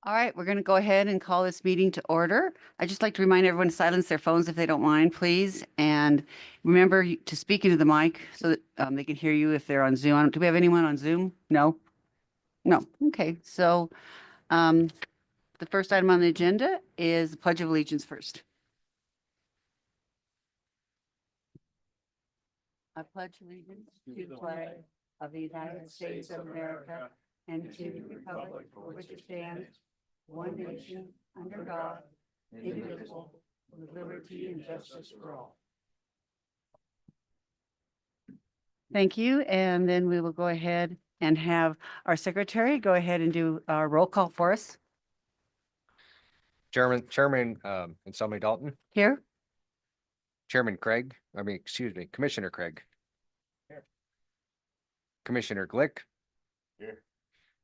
All right, we're going to go ahead and call this meeting to order. I'd just like to remind everyone to silence their phones if they don't mind, please. And remember to speak into the mic so that they can hear you if they're on Zoom. Do we have anyone on Zoom? No? No. Okay, so um, the first item on the agenda is the Pledge of Allegiance first. I pledge allegiance to the flag of the United States of America and to the republic for which it stands, one nation, under God, indivisible, with liberty and justice for all. Thank you. And then we will go ahead and have our secretary go ahead and do our roll call for us. Chairman and somebody Dalton, Here. Commissioner Craig. Here. Commissioner Glick. Here.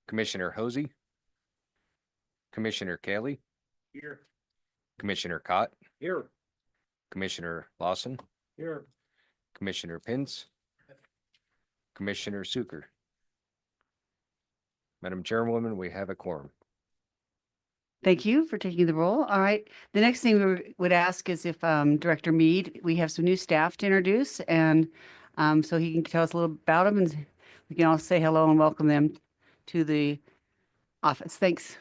Commissioner Hosey. Commissioner Kelly. Here. Commissioner Cott. Here. Commissioner Lawson. Here. Commissioner Pins. Commissioner Suker. Madam Chairwoman, we have a quorum. Thank you for taking the roll. All right. The next thing we would ask is if Director Mead, we have some new staff to introduce, and so he can tell us a little about them, and we can all say hello and welcome them to the office. Thanks.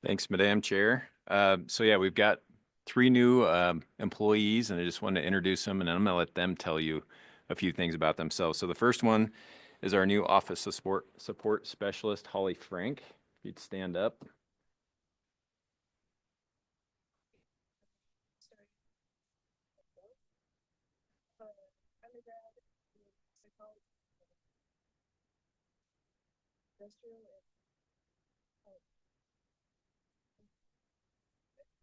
Thanks, Madam Chair. So yeah, we've got 3 new employees, and I just wanted to introduce them, and then I'm going to let them tell you a few things about themselves. So the first one is our new office support specialist, Holly Frank. If you'd stand up.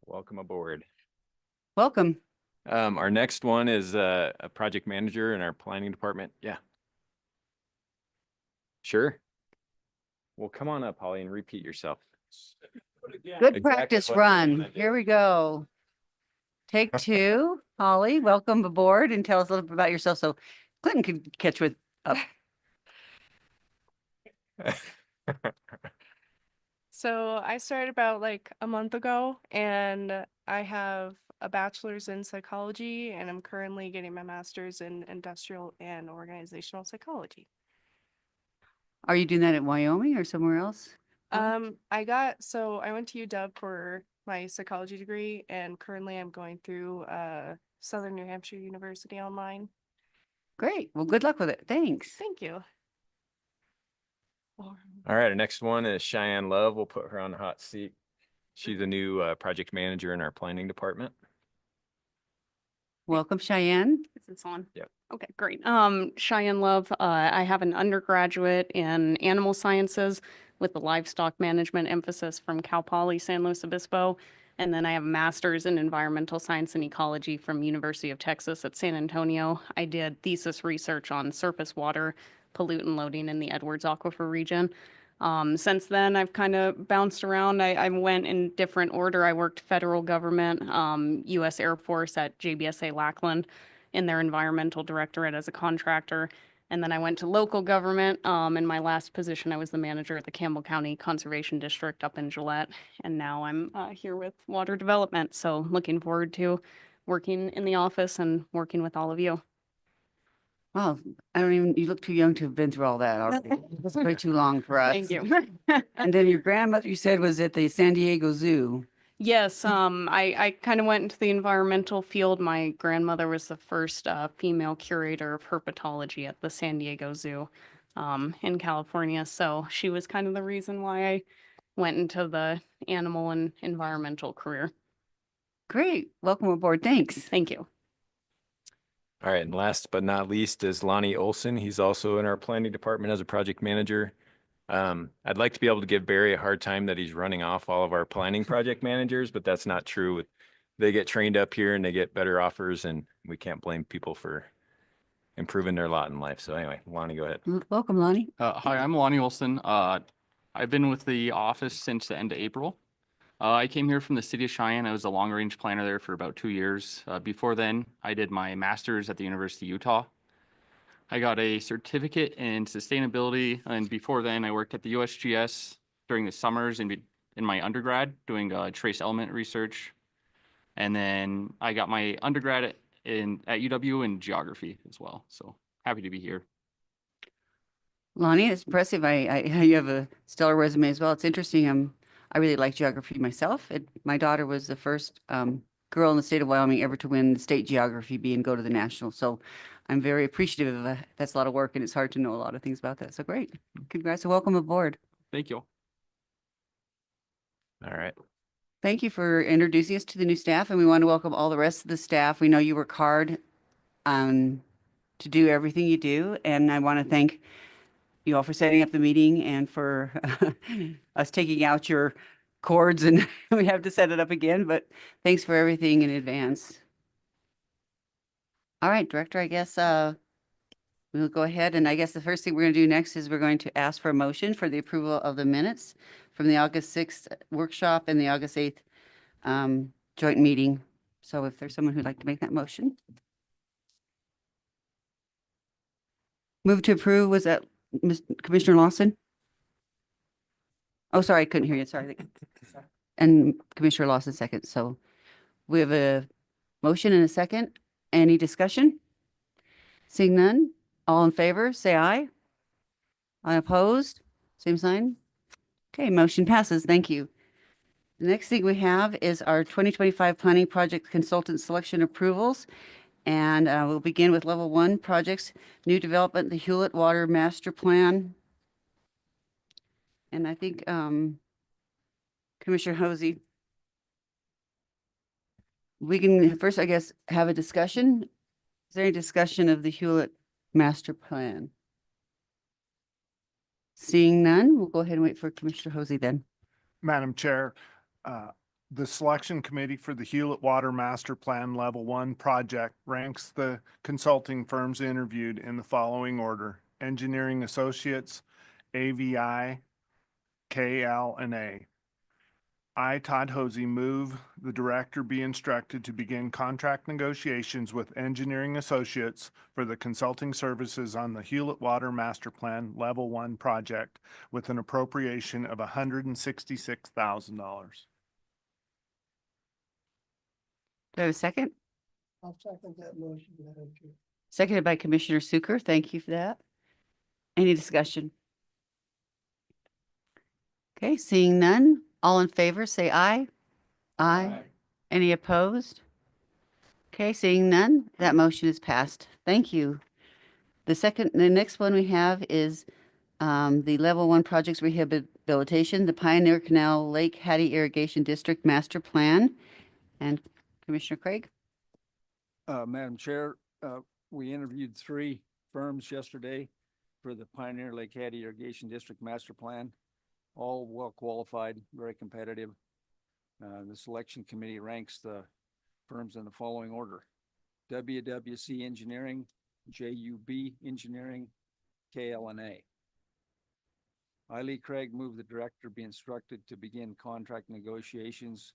Welcome aboard. Welcome. Our next one is a project manager in our planning department. Yeah. Sure. Well, come on up, Holly, and repeat yourself. Good Exactly practice what we run. wanna do. Here we go. Take 2. Holly, welcome aboard and tell us a little bit about yourself so Clinton could catch with up. So I started about like a month ago, and I have a bachelor's in psychology, and I'm currently getting my master's in industrial and organizational psychology. Are you doing that at Wyoming or somewhere else? I went to UW for my psychology degree, and currently I'm going through Southern New Hampshire University online. Great. Well, good luck with it. Thanks. Thank you. All right, our next one is Cheyenne Love. We'll put her on the hot seat. She's a new project manager in our planning department. Welcome, Cheyenne. Is this on? Yep. Okay, great. Cheyenne Love, I have an undergraduate in animal sciences with the livestock management emphasis from Cal Poly San Luis Obispo. And then I have a master's in environmental science and ecology from University of Texas at San Antonio. I did thesis research on surface water pollutant loading in the Edwards Aquifer region. Since then, I've kind of bounced around. I went in different order. I worked federal government, U.S. Air Force at JBSA Lackland in their environmental directorate as a contractor. And then I went to local government. In my last position, I was the manager at the Campbell County Conservation District up in Gillette. And now I'm here with water development. So looking forward to working in the office and working with all of you. Wow, you look too young to have been through all that already. That's way too long for us. Thank you. And then your grandmother, you said, was at the San Diego Zoo. Yes, I kind of went into the environmental field. My grandmother was the first female curator of herpetology at the San Diego Zoo in California. So she was kind of the reason why I went into the animal and environmental career. Great. Welcome aboard. Thanks. Thank you. All right, and last but not least is Lonnie Olson. He's also in our planning department as a project manager. I'd like to be able to give Barry a hard time that he's running off all of our planning project managers, but that's not true. They get trained up here and they get better offers, and we can't blame people for improving their lot in life. So anyway, Lonnie, go ahead. Welcome, Lonnie. Hi, I'm Lonnie Olson. I've been with the office since the end of April. I came here from the city of Cheyenne. I was a long-range planner there for about 2 years. Before then, I did my master's at the University of Utah. I got a certificate in sustainability, and before then, I worked at the USGS during the summers in in my undergrad doing trace element research. And then I got my undergrad at UW in geography as well. So happy to be here. Lonnie, it's impressive. You have a stellar resume as well. It's interesting. I really like geography myself. My daughter was the first girl in the state of Wyoming ever to win the state geography bee and go to the national. So I'm very appreciative of that. That's a lot of work, and it's hard to know a lot of things about that. So great. Congrats and welcome aboard. Thank you. All right. Thank you for introducing us to the new staff, and we want to welcome all the rest of the staff. We know you work hard to do everything you do, and I want to thank you all for setting up the meeting and for us taking out your cords, and we have to set it up again, but thanks for everything in advance. All right, Director, I guess we'll go ahead, and I guess the first thing we're going to do next is we're going to ask for a motion for the approval of the minutes from the August 6th workshop and the August 8th joint meeting. So if there's someone who'd like to make that motion. Move to approve, was that Commissioner Lawson? Oh, sorry, I couldn't hear you, sorry. And Commissioner Lawson second, so we have a motion and a second. Any discussion? Seeing none, all in favor, say aye. Unopposed, same sign. Okay, motion passes, thank you. The next thing we have is our 2025 planning project consultant selection approvals. And we'll begin with level 1 projects, new development, the Hewlett Water Master Plan. And I think Commissioner Hosey, we can first, I guess, have a discussion. Is there any discussion of the Hewlett Master Plan? Seeing none, we'll go ahead and wait for Commissioner Hosey then. Madam Chair, the selection committee for the Hewlett Water Master Plan Level 1 project ranks the consulting firms interviewed in the following order: Engineering Associates, AVI, KL, and A. I, Todd Hosey, move the director be instructed to begin contract negotiations with Engineering Associates for the consulting services on the Hewlett Water Master Plan Level 1 project with an appropriation of $166,000. Do I have a second? I'll second that motion, Madam Chair. Seconded by Commissioner Suker. Thank you for that. Any discussion? Okay, seeing none, all in favor, say aye. Aye. Any opposed? Okay, seeing none, that motion is passed. Thank you. The next one we have is the level 1 projects rehabilitation, the Pioneer Canal Lake Hattie Irrigation District Master Plan. And Commissioner Craig? Madam Chair, we interviewed 3 firms yesterday for the Pioneer Lake Hattie Irrigation District Master Plan. All well qualified, very competitive. The selection committee ranks the firms in the following order: WWC Engineering, JUB Engineering, KLNA. I, Lee Craig, move the director be instructed to begin contract negotiations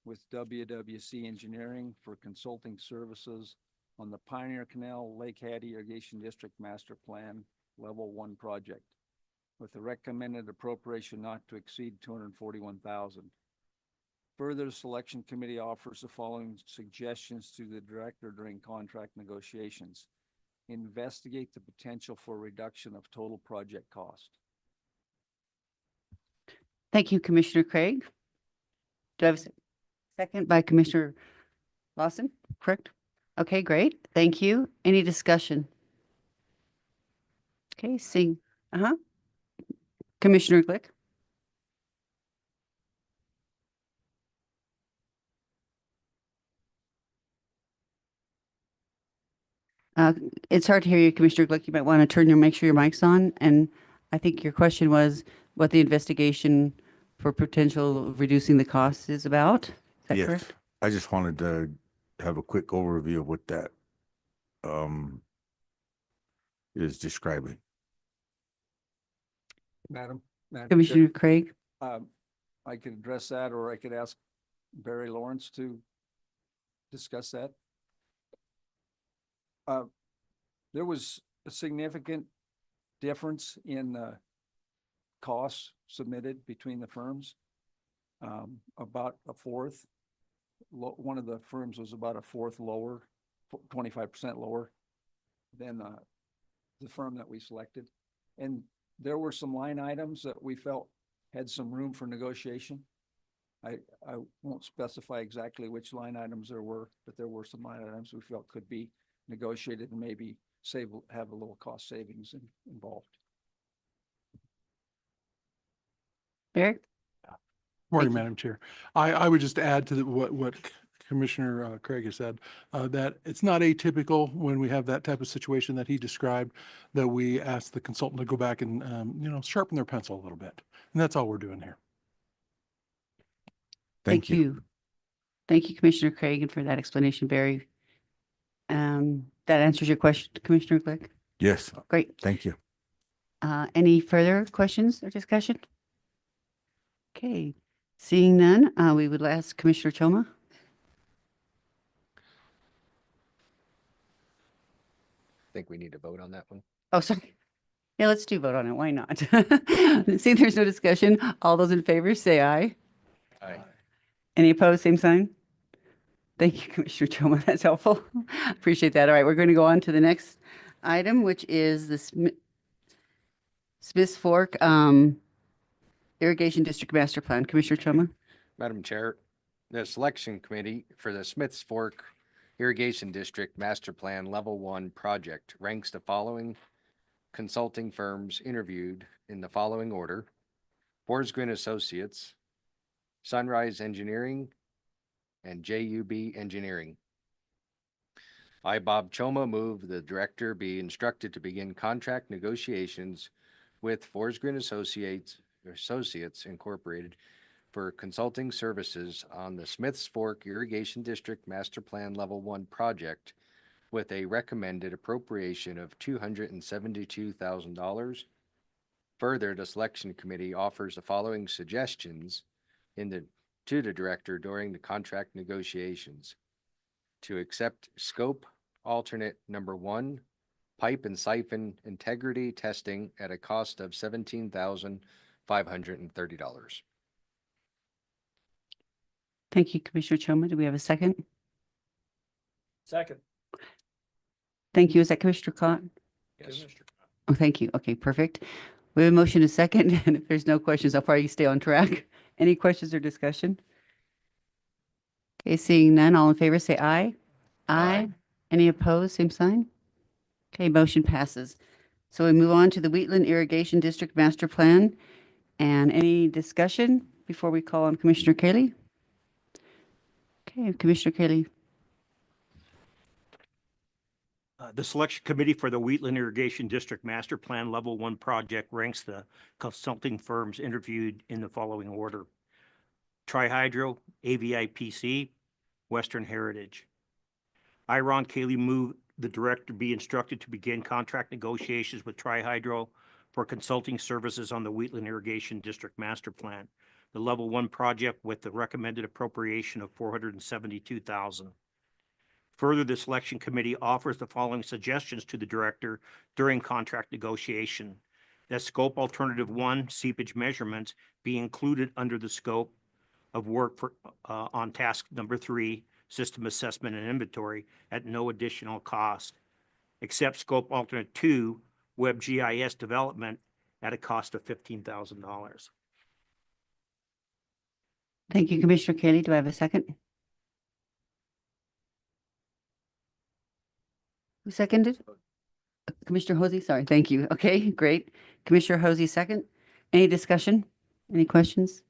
with WWC Engineering for consulting services on the Pioneer Canal Lake Hattie Irrigation District Master Plan Level 1 project, with a recommended appropriation not to exceed $241,000. Further, the selection committee offers the following suggestions to the director during contract negotiations: investigate the potential for reduction of total project cost. Thank you, Commissioner Craig. Do I have a second by Commissioner Lawson? Correct? Okay, great. Thank you. Any discussion? Okay, Commissioner Glick? It's hard to hear you, Commissioner Glick. You might want to make sure your mic's on. And I think your question was what the investigation for potential reducing the costs is about. Is that Yes, correct? I just wanted to have a quick overview of what that is describing. Madam Chair, Commissioner Craig? I could address that, or I could ask Barry Lawrence to discuss that. There was a significant difference in costs submitted between the firms. about a fourth. One of the firms was about a fourth lower, 25% lower than the firm that we selected. And there were some line items that we felt had some room for negotiation. I won't specify exactly which line items there were, but there were some line items we felt could be negotiated and maybe have a little cost savings involved. Barry? Morning, Thank you. Madam Chair. I would just add to what Commissioner Craig has said, that it's not atypical when we have that type of situation that he described, that we ask the consultant to go back and, sharpen their pencil a little bit. And that's all we're doing here. Thank you. Thank you, Commissioner Craig, and for that explanation, Barry. That answers your question, Commissioner Glick? Yes, Great. thank you. Any further questions or discussion? Okay, seeing none, we would ask Commissioner Choma. Think we need to vote on that one? Oh, sorry. Yeah, let's do vote on it. Why not? Seeing there's no discussion, all those in favor say aye. Aye. Any opposed, same sign? Thank you, Commissioner Choma. That's helpful. Appreciate that. All right, we're going to go on to the next item, which is the Smiths Fork Irrigation District Master Plan. Commissioner Choma? Madam Chair, the selection committee for the Smiths Fork Irrigation District Master Plan Level 1 project ranks the following consulting firms interviewed in the following order: Forsgren Associates, Sunrise Engineering, and JUB Engineering. I, Bob Choma, move the director be instructed to begin contract negotiations with Forsgren Associates Incorporated for consulting services on the Smiths Fork Irrigation District Master Plan Level 1 project with a recommended appropriation of $272,000. Further, the selection committee offers the following suggestions to the director during the contract negotiations: to accept scope alternate number 1, pipe and siphon integrity testing at a cost of $17,530. Thank you, Commissioner Choma. Do we have a second? Second. Thank you. Is that Commissioner Cott? Yes. Oh, thank you. Okay, perfect. We have a motion to second, and if there's no questions, I'll probably stay on track. Any questions or discussion? Okay, seeing none, all in favor say aye. Aye. Any opposed, same sign? Okay, motion passes. So we move on to the Wheatland Irrigation District Master Plan. And any discussion before we call on Commissioner Kaylee? Okay, Commissioner Kaylee. The selection committee for the Wheatland Irrigation District Master Plan Level 1 project ranks the consulting firms interviewed in the following order: Tri-Hydro, AVIPC, Western Heritage. I, Ron Cayley, move the director be instructed to begin contract negotiations with Tri-Hydro for consulting services on the Wheatland Irrigation District Master Plan, the Level 1 project with the recommended appropriation of $472,000. Further, the selection committee offers the following suggestions to the director during contract negotiation: that scope alternative 1, seepage measurements, be included under the scope of work for on task number 3, system assessment and inventory, at no additional cost. Accept scope alternate 2, web GIS development, at a cost of $15,000. Thank you, Commissioner Kaylee. Do I have a second? Who seconded? Commissioner Hosey, sorry, thank you. Okay, great. Commissioner Hosey, second. Any discussion? Any questions?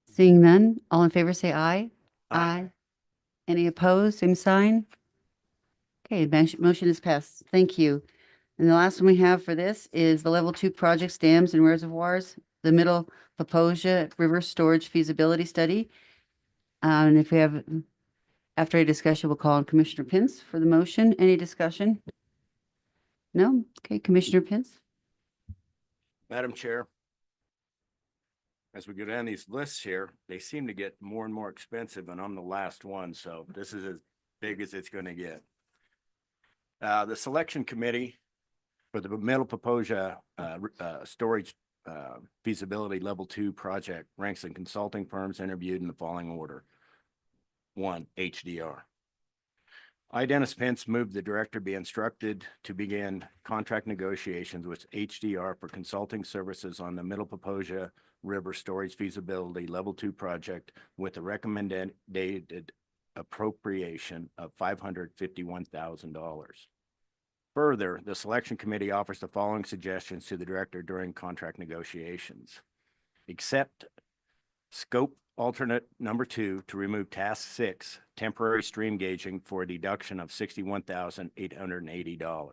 Seeing none, all in favor say aye. Aye. Any opposed, same sign? Okay, motion is passed. Thank you. And the last one we have for this is the Level 2 projects, dams and reservoirs, the Middle Paposia River Storage Feasibility Study. And if we have, after a discussion, we'll call on Commissioner Pence for the motion. Any discussion? No? Okay, Commissioner Pence? Madam Chair, as we go down these lists here, they seem to get more and more expensive, and I'm the last one, so this is as big as it's going to get. The selection committee for the Middle Paposia storage feasibility level 2 project ranks the consulting firms interviewed in the following order. 1, HDR. I, Dennis Pence, move the director be instructed to begin contract negotiations with HDR for consulting services on the Middle Paposia River Storage Feasibility Level 2 project with a recommended appropriation of $551,000. Further, the selection committee offers the following suggestions to the director during contract negotiations. Accept scope alternate number 2 to remove task 6, temporary stream gauging, for a deduction of $61,880.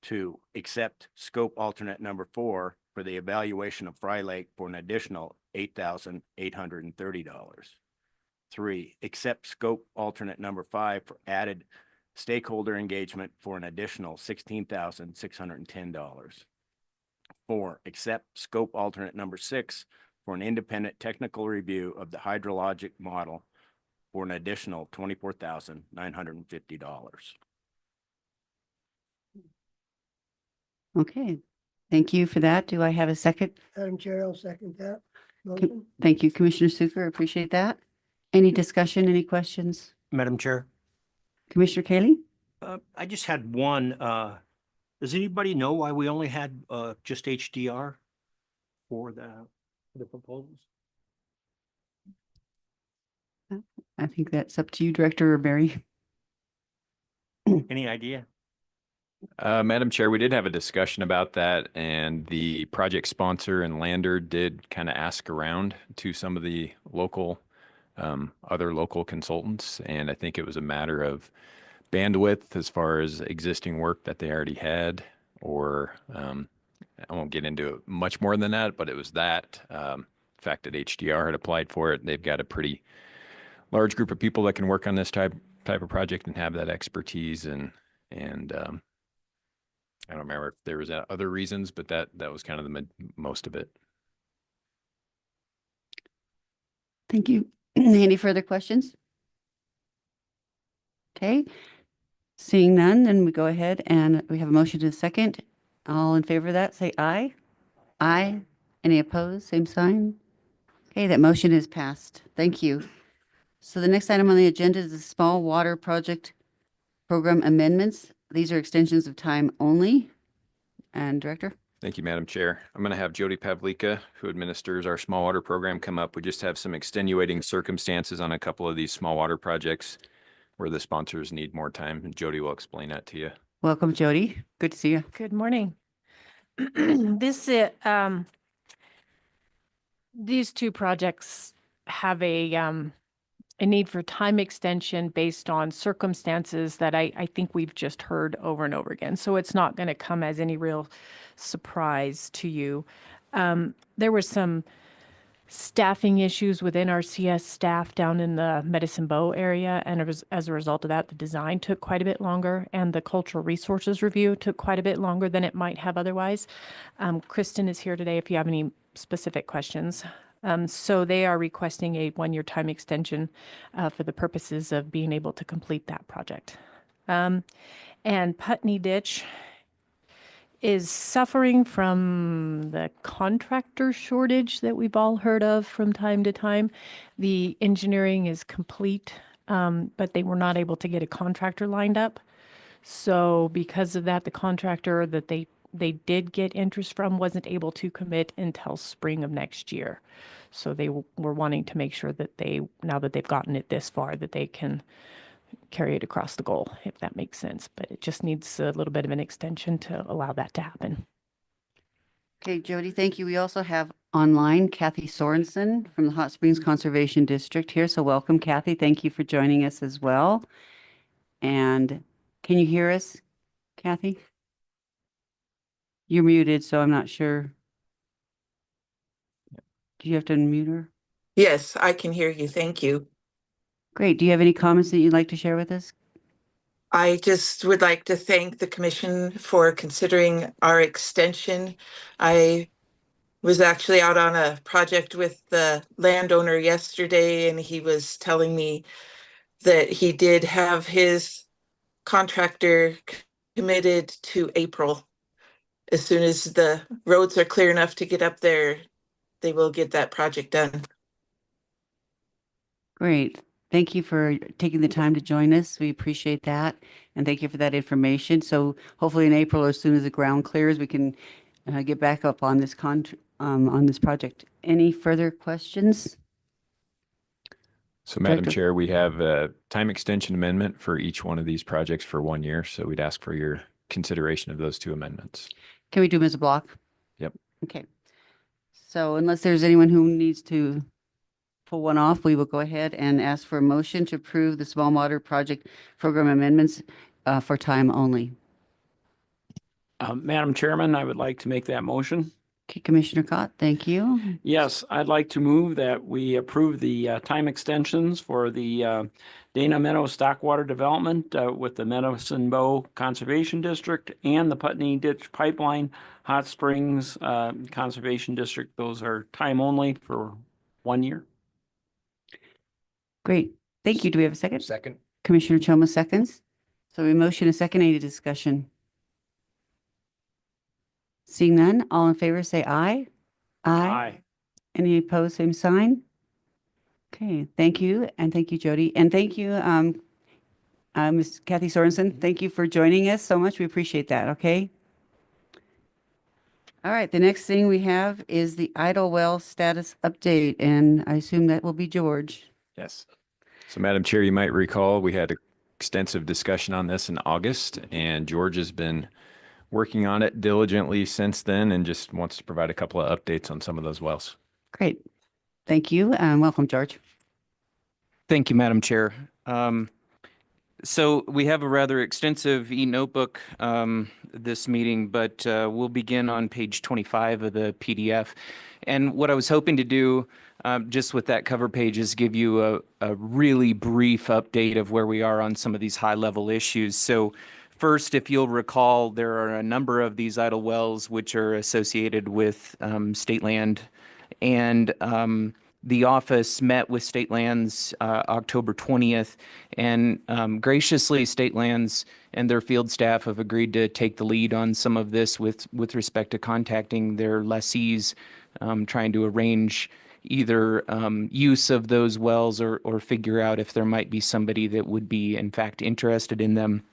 2, accept scope alternate number 4 for the evaluation of Fry Lake for an additional $8,830. 3, accept scope alternate number 5 for added stakeholder engagement for an additional $16,610. 4, accept scope alternate number 6 for an independent technical review of the hydrologic model for an additional $24,950. Okay, thank you for that. Do I have a second? Madam Chair, I'll second that motion. Thank you, Commissioner Suker. Appreciate that. Any discussion, any questions? Madam Chair, Commissioner Kaylee? I just had one. Does anybody know why we only had just HDR for the proposals? I think that's up to you, Director Barry. Any idea? Madam Chair, we did have a discussion about that, and the project sponsor and lander did kind of ask around to some of the local, other local consultants, and I think it was a matter of bandwidth as far as existing work that they already had, or I won't get into it much more than that, but it was that fact that HDR had applied for it. They've got a pretty large group of people that can work on this type of project and have that expertise, and I don't remember if there was other reasons, but that was kind of the most of it. Thank you. Any further questions? Okay, seeing none, then we go ahead and we have a motion to the second. All in favor of that, say aye. Aye. Any opposed? Same sign. Okay, that motion is passed. Thank you. So the next item on the agenda is the small water project program amendments. These are extensions of time only. And Director? Thank you, Madam Chair. I'm going to have Jody Pavlika, who administers our small water program, come up. We just have some extenuating circumstances on a couple of these small water projects where the sponsors need more time, and Jody will explain that to you. Welcome, Jody. Good to see you. Good morning. These two projects have a need for time extension based on circumstances that I think we've just heard over and over again. So it's not going to come as any real surprise to you. There were some staffing issues within our CS staff down in the Medicine Bow area, and as a result of that, the design took quite a bit longer, and the cultural resources review took quite a bit longer than it might have otherwise. Kristen is here today if you have any specific questions. So they are requesting a 1-year time extension for the purposes of being able to complete that project. And Putney Ditch is suffering from the contractor shortage that we've all heard of from time to time. The engineering is complete, but they were not able to get a contractor lined up. So because of that, the contractor that they did get interest from wasn't able to commit until spring of next year. So they were wanting to make sure that now that they've gotten it this far, that they can carry it across the goal, if that makes sense. But it just needs a little bit of an extension to allow that to happen. Okay, Jody, thank you. We also have online Kathy Sorensen from the Hot Springs Conservation District here. So welcome, Kathy. Thank you for joining us as well. And can you hear us, Kathy? You're muted, so I'm not sure. Do you have to unmute her? Yes, I can hear you. Thank you. Great. Do you have any comments that you'd like to share with us? I just would like to thank the commission for considering our extension. I was actually out on a project with the landowner yesterday, and he was telling me that he did have his contractor committed to April. as soon as the roads are clear enough to get up there, they will get that project done. Great. Thank you for taking the time to join us. We appreciate that. And thank you for that information. So hopefully in April, as soon as the ground clears, we can get back up on this on this project. Any further questions? So Madam Director? Chair, we have a time extension amendment for each one of these projects for 1 year. So we'd ask for your consideration of those two amendments. Can we do them as a block? Yep. Okay. So unless there's anyone who needs to pull one off, we will go ahead and ask for a motion to approve the small water project program amendments for time only. Madam Chairman, I would like to make that motion. Okay, Commissioner Cott, thank you. Yes, I'd like to move that we approve the time extensions for the Dana Meadow Stockwater Development with the Medicine Bow Conservation District and the Putney Ditch Pipeline Hot Springs Conservation District. Those are time only for 1 year. Great. Thank you. Do we have a second? Second. Commissioner Choma seconds. So we motion a second. Any discussion? Seeing none, all in favor say aye. Aye. Any opposed, same sign? Okay, thank you. And thank you, Jody. And thank you, Ms. Kathy Sorensen. Thank you for joining us so much. We appreciate that, okay? All right, the next thing we have is the idle well status update, and I assume that will be George. Yes. So Madam Chair, you might recall we had extensive discussion on this in August, and George has been working on it diligently since then and just wants to provide a couple of updates on some of those wells. Great. Thank you, and welcome, George. Thank you, Madam Chair. So we have a rather extensive e-notebook this meeting, but we'll begin on page 25 of the PDF. And what I was hoping to do just with that cover page is give you a really brief update of where we are on some of these high-level issues. So first, if you'll recall, there are a number of these idle wells which are associated with state land, and the office met with State Lands October 20th, and graciously State Lands and their field staff have agreed to take the lead on some of this with respect to contacting their lessees, trying to arrange either use of those wells or figure out if there might be somebody that would be in fact interested in them.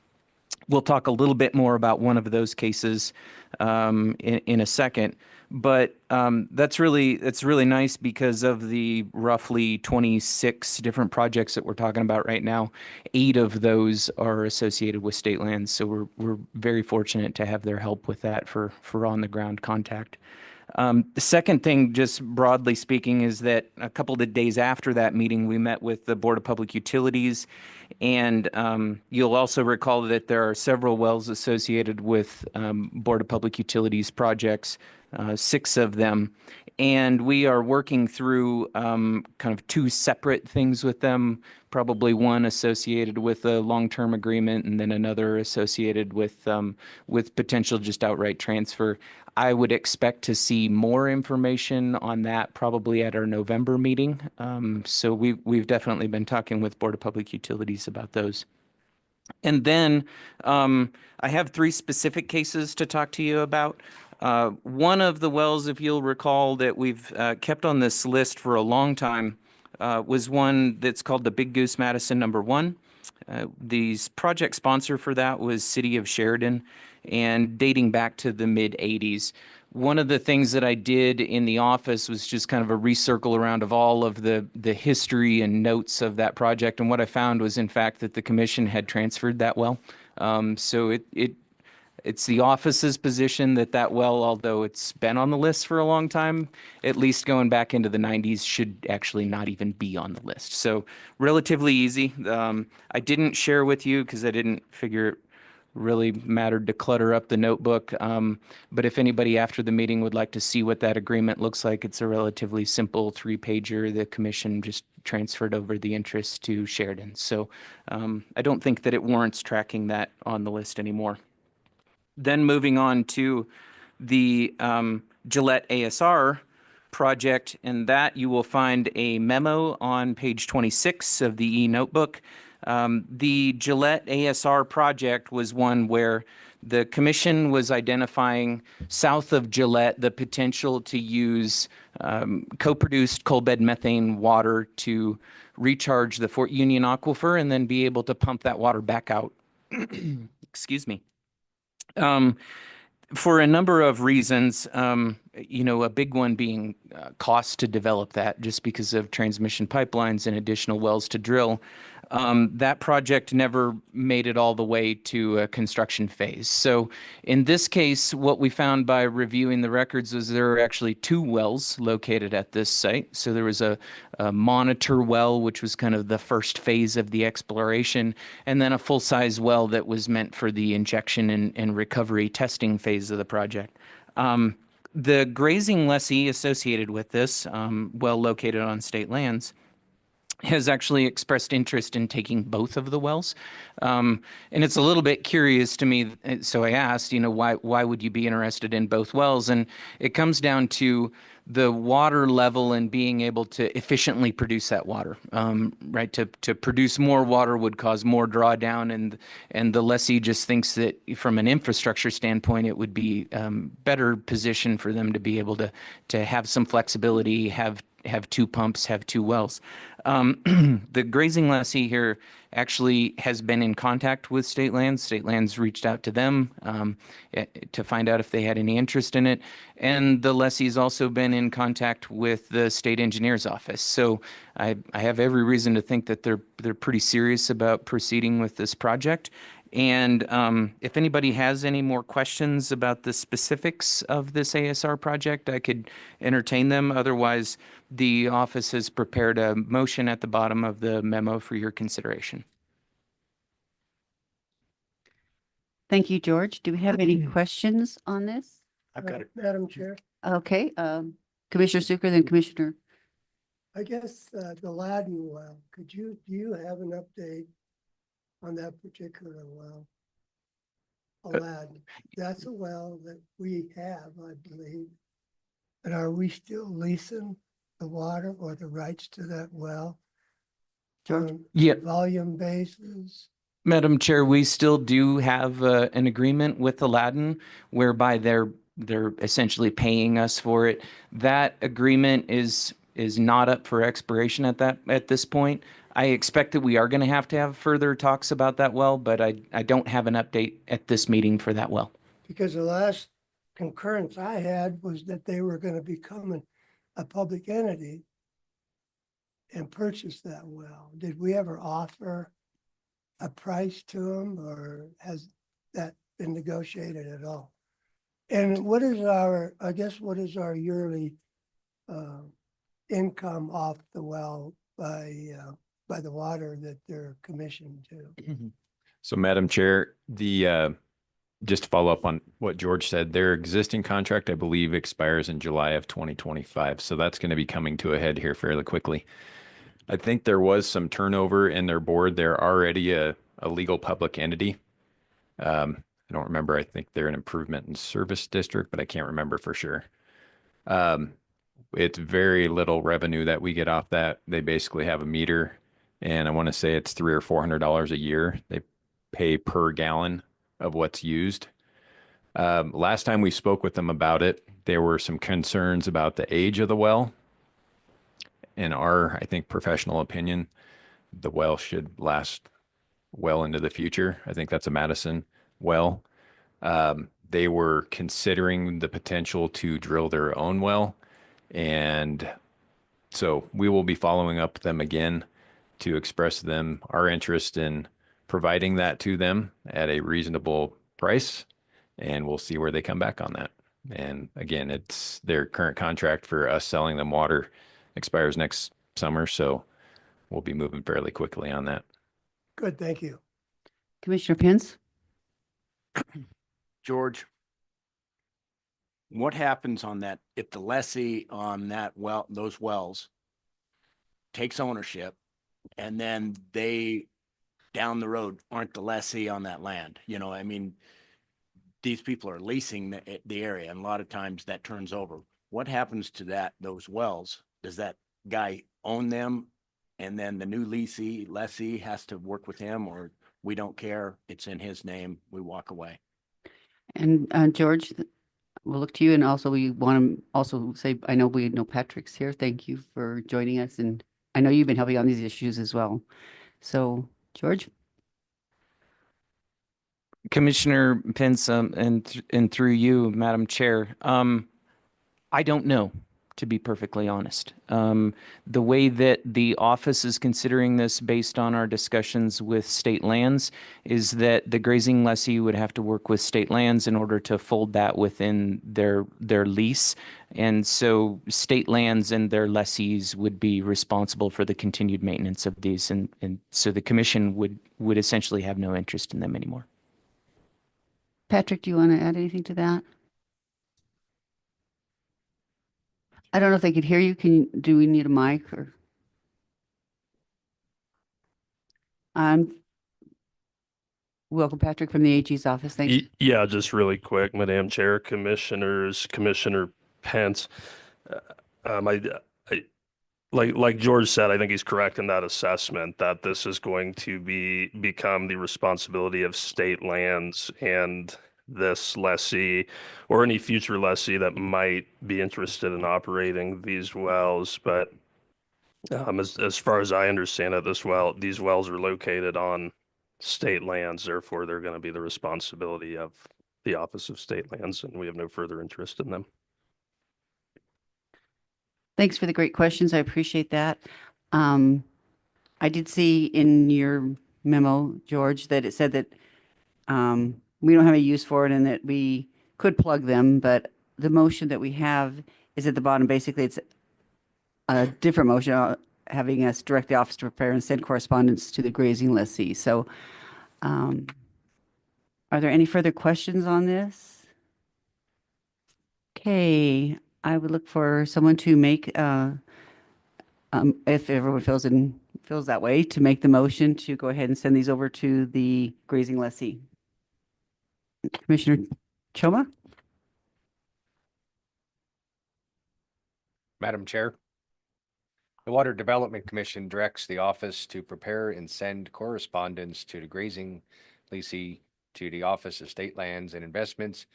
We'll talk a little bit more about one of those cases in a second, but that's really nice because of the roughly 26 different projects that we're talking about right now. 8 of those are associated with state lands, so we're very fortunate to have their help with that for on the ground contact. The second thing, just broadly speaking, is that a couple of days after that meeting, we met with the Board of Public Utilities, and you'll also recall that there are several wells associated with Board of Public Utilities projects, 6 of them, and we are working through kind of 2 separate things with them, probably one associated with a long-term agreement and then another associated with potential just outright transfer. I would expect to see more information on that probably at our November meeting. So we've definitely been talking with Board of Public Utilities about those. And then I have 3 specific cases to talk to you about. One of the wells, if you'll recall, that we've kept on this list for a long time was one that's called the Big Goose Madison number 1. The project sponsor for that was City of Sheridan, and dating back to the mid-'80s. One of the things that I did in the office was just kind of a recircle around of all of the history and notes of that project, and what I found was, in fact, that the commission had transferred that well. So it's the office's position that well, although it's been on the list for a long time, at least going back into the 90s, should actually not even be on the list. So relatively easy. I didn't share with you because I didn't figure it really mattered to clutter up the notebook. But if anybody after the meeting would like to see what that agreement looks like, it's a relatively simple 3-pager. The commission just transferred over the interest to Sheridan. So I don't think that it warrants tracking that on the list anymore. Then moving on to the Gillette ASR project, and that you will find a memo on page 26 of the e-notebook. The Gillette ASR project was one where the commission was identifying south of Gillette the potential to use co-produced coal bed methane water to recharge the Fort Union aquifer and then be able to pump that water back out. Excuse me. For a number of reasons, a big one being cost to develop that just because of transmission pipelines and additional wells to drill. That project never made it all the way to a construction phase. So in this case, what we found by reviewing the records was there are actually 2 wells located at this site. So there was a monitor well, which was kind of the first phase of the exploration, and then a full-size well that was meant for the injection and recovery testing phase of the project. The grazing lessee associated with this, well located on state lands, has actually expressed interest in taking both of the wells. And it's a little bit curious to me. So I asked, why would you be interested in both wells? And it comes down to the water level and being able to efficiently produce that water, right? To produce more water would cause more drawdown, and the lessee just thinks that from an infrastructure standpoint, it would be better positioned for them to be able to have some flexibility, have 2 pumps, have 2 wells. The grazing lessee here actually has been in contact with State Lands. State Lands reached out to them to find out if they had any interest in it. And the lessee's also been in contact with the state engineer's office. So I have every reason to think that they're pretty serious about proceeding with this project. And if anybody has any more questions about the specifics of this ASR project, I could entertain them. Otherwise, the office has prepared a motion at the bottom of the memo for your consideration. Thank you, George. Do we have any questions on this? I've got it. Madam Chair, Okay, Commissioner Sucre, then Commissioner. I guess the Ladden well, do you have an update on that particular well? Aladdin, that's a well that we have, I believe. But are we still leasing the water or the rights to that well? George? On Yeah. volume basis? Madam Chair, we still do have an agreement with Aladdin whereby they're essentially paying us for it. That agreement is not up for expiration at this point. I expect that we are going to have further talks about that well, but I don't have an update at this meeting for that well. Because the last concurrence I had was that they were going to become a public entity and purchase that well. Did we ever offer a price to them, or has that been negotiated at all? And what is our yearly income off the well by the water that they're commissioned to? So Madam Chair, just to follow up on what George said, their existing contract, I believe, expires in July of 2025. So that's going to be coming to a head here fairly quickly. I think there was some turnover in their board. They're already a legal public entity. I don't remember. I think they're an improvement and service district, but I can't remember for sure. It's very little revenue that we get off that. They basically have a meter, and I want to say it's $300 or $400 a year. They pay per gallon of what's used. Last time we spoke with them about it, there were some concerns about the age of the well. In our, I think, professional opinion, the well should last well into the future. I think that's a Madison well. They were considering the potential to drill their own well. And so we will be following up with them again to express to them our interest in providing that to them at a reasonable price. And we'll see where they come back on that. And again, it's their current contract for us selling them water expires next summer. So we'll be moving fairly quickly on that. Good, thank you. Commissioner Pence? George, what happens on that if the lessee on that well, those wells takes ownership and then they down the road aren't the lessee on that land? These people are leasing the area, and a lot of times that turns over. What happens to those wells? Does that guy own them, and then the new lessee has to work with him, or we don't care, it's in his name, we walk away? And George, we'll look to you, and also we want to also say, I know we know Patrick's here. Thank you for joining us, and I know you've been helping on these issues as well. So, George? Commissioner Pence, and through you, Madam Chair, I don't know, to be perfectly honest. The way that the office is considering this based on our discussions with state lands is that the grazing lessee would have to work with state lands in order to fold that within their lease. And so state lands and their lessees would be responsible for the continued maintenance of these. And so the commission would essentially have no interest in them anymore. Patrick, do you want to add anything to that? I don't know if they could hear you. Do we need a mic or? Welcome, Patrick, from the AG's office. Thank you. Yeah, just really quick, Madam Chair, Commissioners, Commissioner Pence. I like George said, I think he's correct in that assessment that this is going to become the responsibility of state lands, and this lessee or any future lessee that might be interested in operating these wells. But as far as I understand it, these wells are located on state lands, therefore they're going to be the responsibility of the Office of State Lands, and we have no further interest in them. Thanks for the great questions. I appreciate that. I did see in your memo, George, that it said that we don't have a use for it and that we could plug them, but the motion that we have is at the bottom. Basically, it's a different motion having us direct the office to prepare and send correspondence to the grazing lessee. So are there any further questions on this? Okay, I would look for someone to make, if everyone feels that way, to make the motion to go ahead and send these over to the grazing lessee. Commissioner Choma? Madam Chair, the Water Development Commission directs the office to prepare and send correspondence to the grazing lessee, to the Office of State Lands and Investments,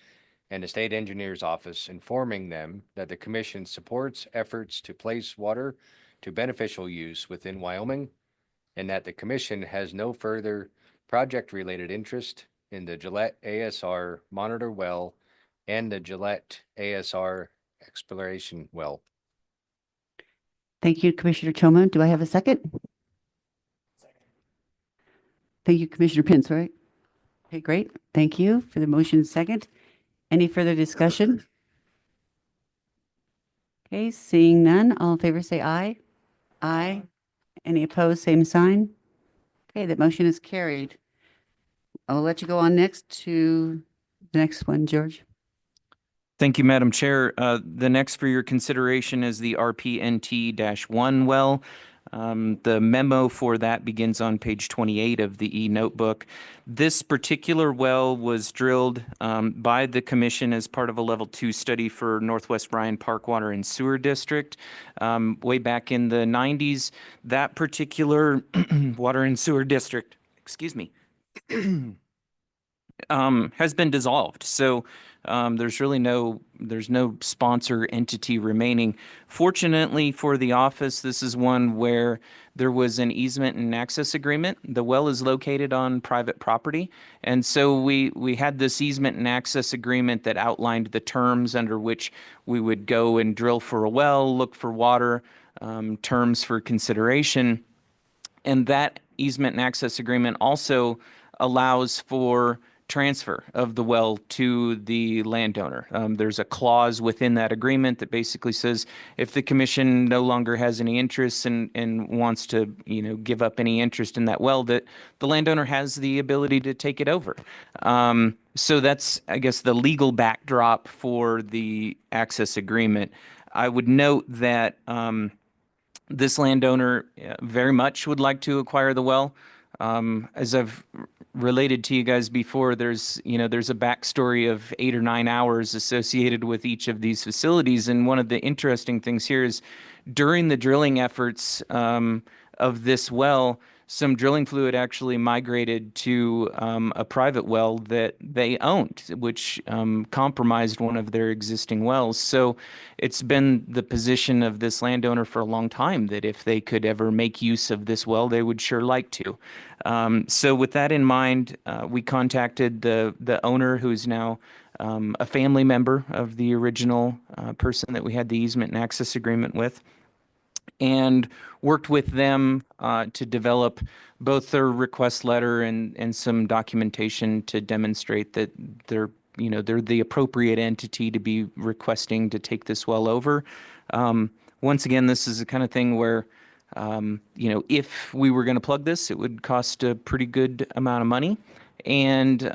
and the State Engineer's Office, informing them that the commission supports efforts to place water to beneficial use within Wyoming, and that the commission has no further project-related interest in the Gillette ASR monitor well and the Gillette ASR exploration well. Thank you, Commissioner Choma. Do I have a second? Thank you, Commissioner Pence, right? Okay, great. Thank you for the motion second. Any further discussion? Okay, seeing none, all in favor say aye. Aye. Any opposed, same sign. Okay, that motion is carried. I'll let you go on next to the next one, George. Thank you, Madam Chair. The next for your consideration is the RPNT-1 well. The memo for that begins on page 28 of the e-notebook. This particular well was drilled by the commission as part of a level 2 study for Northwest Bryan Park Water and Sewer District way back in the 90s. That particular water and sewer district, excuse me, has been dissolved. So there's no sponsor entity remaining. Fortunately for the office, this is one where there was an easement and access agreement. The well is located on private property. And so we had this easement and access agreement that outlined the terms under which we would go and drill for a well, look for water, terms for consideration. And that easement and access agreement also allows for transfer of the well to the landowner. There's a clause within that agreement that basically says if the commission no longer has any interest and wants to, give up any interest in that well, that the landowner has the ability to take it over. So that's, I guess, the legal backdrop for the access agreement. I would note that this landowner very much would like to acquire the well. As I've related to you guys before, there's a backstory of 8 or 9 hours associated with each of these facilities. And one of the interesting things here is during the drilling efforts, of this well, some drilling fluid actually migrated to a private well that they owned, which compromised one of their existing wells. So it's been the position of this landowner for a long time that if they could ever make use of this well, they would sure like to. So with that in mind, we contacted the owner, who's now a family member of the original person that we had the easement and access agreement with, and worked with them to develop both their request letter and some documentation to demonstrate that they're the appropriate entity to be requesting to take this well over. Once again, this is the kind of thing where if we were going to plug this, it would cost a pretty good amount of money. And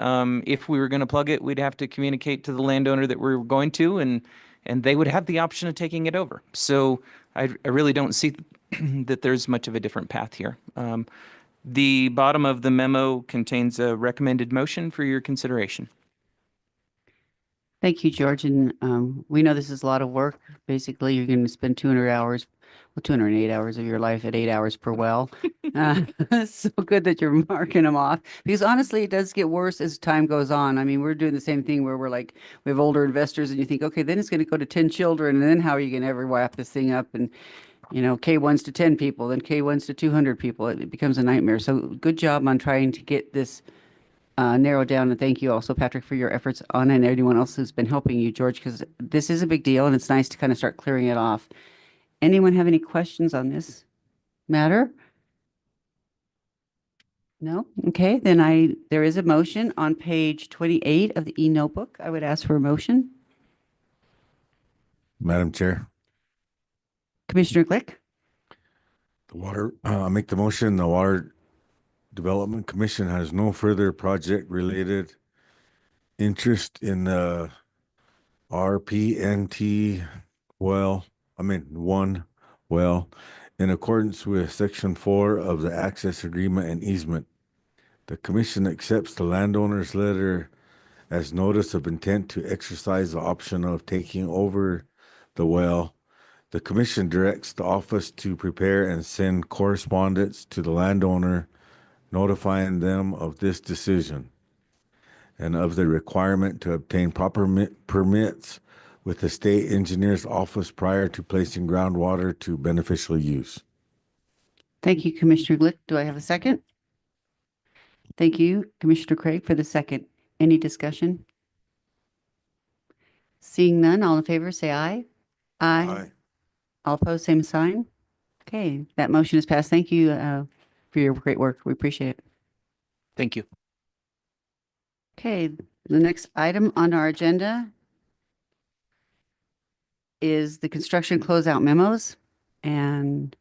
if we were going to plug it, we'd have to communicate to the landowner that we were going to, and they would have the option of taking it over. So I really don't see that there's much of a different path here. The bottom of the memo contains a recommended motion for your consideration. Thank you, George. And we know this is a lot of work. Basically, you're going to spend 200 hours, well, 208 hours of your life at 8 hours per well. So good that you're marking them off, because honestly, it does get worse as time goes on. I mean, we're doing the same thing where we're like, we have older investors and you think, okay, then it's going to go to 10 children. And then how are you going to ever wrap this thing up? And, K1s to 10 people, then K1s to 200 people. It becomes a nightmare. So good job on trying to get this narrowed down. And thank you also, Patrick, for your efforts on, and anyone else who's been helping you, George, because this is a big deal and it's nice to kind of start clearing it off. Anyone have any questions on this matter? No? Okay, then there is a motion on page 28 of the e-notebook. I would ask for a motion. Madam Chair, Commissioner Glick? I make the motion, the Water Development Commission has no further project-related interest in the RPNT one well, in accordance with Section 4 of the Access Agreement and Easement. The Commission accepts the landowner's letter as notice of intent to exercise the option of taking over the well. The Commission directs the office to prepare and send correspondence to the landowner notifying them of this decision and of the requirement to obtain proper permits with the state engineer's office prior to placing groundwater to beneficial use. Thank you, Commissioner Glick. Do I have a second? Thank you, Commissioner Craig, for the second. Any discussion? Seeing none, all in favor, say aye. Aye. All opposed, same sign. Okay, that motion is passed. Thank you for your great work. We appreciate it. Thank you. Okay, the next item on our agenda is the construction closeout memos. And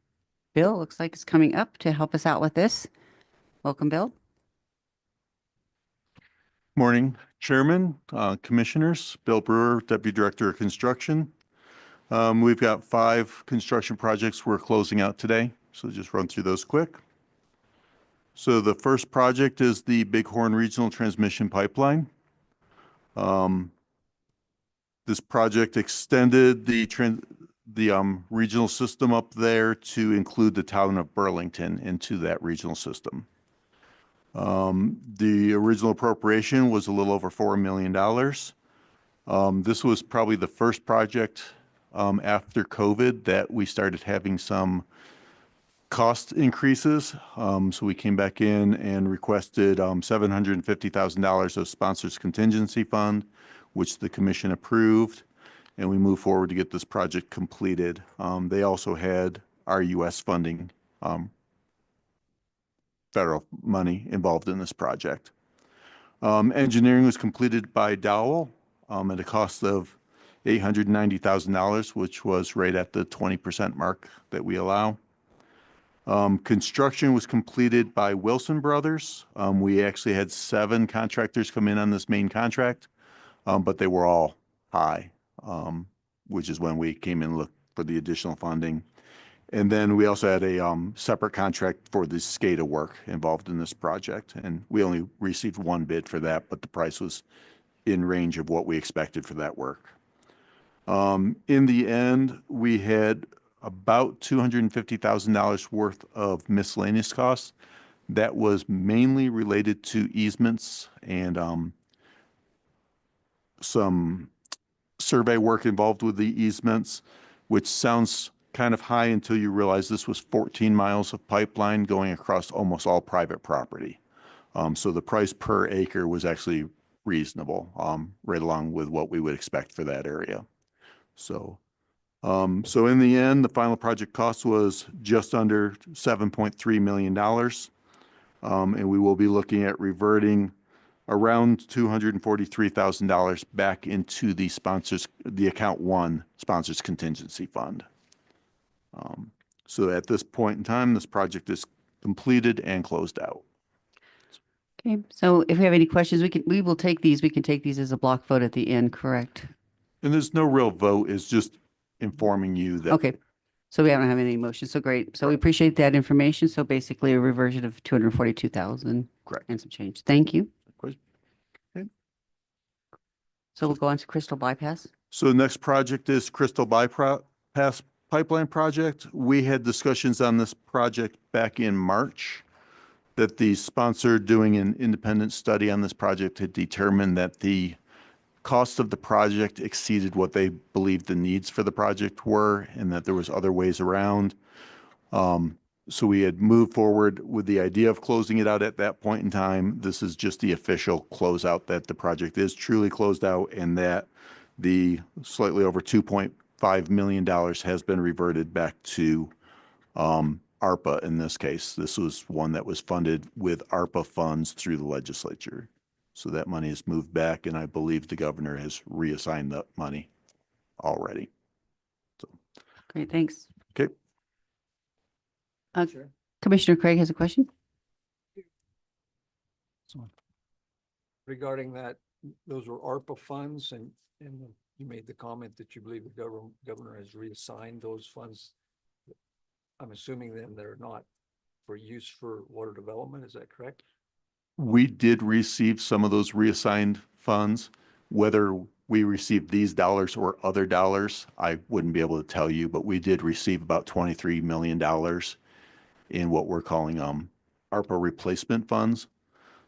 Bill looks like it's coming up to help us out with this. Welcome, Bill. Morning, Chairman, Commissioners. Bill Brewer, Deputy Director of Construction. We've got 5 construction projects we're closing out today, so just run through those quick. So the first project is the Bighorn Regional Transmission Pipeline. This project extended the regional system up there to include the town of Burlington into that regional system. The original appropriation was a little over $4 million. This was probably the first project after COVID that we started having some cost increases. So we came back in and requested $750,000 of sponsors contingency fund, which the commission approved, and we moved forward to get this project completed. They also had our U.S. funding, federal money involved in this project. Engineering was completed by Dowell at a cost of $890,000, which was right at the 20% mark that we allow. Construction was completed by Wilson Brothers. We actually had 7 contractors come in on this main contract, but they were all high, which is when we came in and looked for the additional funding. And then we also had a separate contract for the SCADA work involved in this project. And we only received 1 bid for that, but the price was in range of what we expected for that work. In the end, we had about $250,000 worth of miscellaneous costs. That was mainly related to easements and some survey work involved with the easements, which sounds kind of high until you realize this was 14 miles of pipeline going across almost all private property. So the price per acre was actually reasonable, right along with what we would expect for that area. So in the end, the final project cost was just under $7.3 million. And we will be looking at reverting around $243,000 back into the account one sponsors contingency fund. So at this point in time, this project is completed and closed out. Okay, so if we have any questions, we will take these. We can take these as a block vote at the end, correct? And there's no real vote, it's just informing you that. Okay, so we don't have any motions, so great. So we appreciate that information. So basically a reversion of 242,000. Correct. And some change. Thank you. Okay. So we'll go on to Crystal Bypass. So the next project is Crystal Bypass Pipeline Project. We had discussions on this project back in March, that the sponsor doing an independent study on this project had determined that the cost of the project exceeded what they believed the needs for the project were, and that there was other ways around. So we had moved forward with the idea of closing it out at that point in time. This is just the official closeout that the project is truly closed out, and that the slightly over $2.5 million has been reverted back to ARPA in this case. This was one that was funded with ARPA funds through the legislature. So that money has moved back, and I believe the governor has reassigned that money already. So. Great, thanks. Okay. Sure. Commissioner Craig has a question. Regarding that, those were ARPA funds, and you made the comment that you believe the governor has reassigned those funds. I'm assuming then they're not for use for water development, is that correct? We did receive some of those reassigned funds. Whether we received these dollars or other dollars, I wouldn't be able to tell you, but we did receive about $23 million in what we're calling ARPA replacement funds.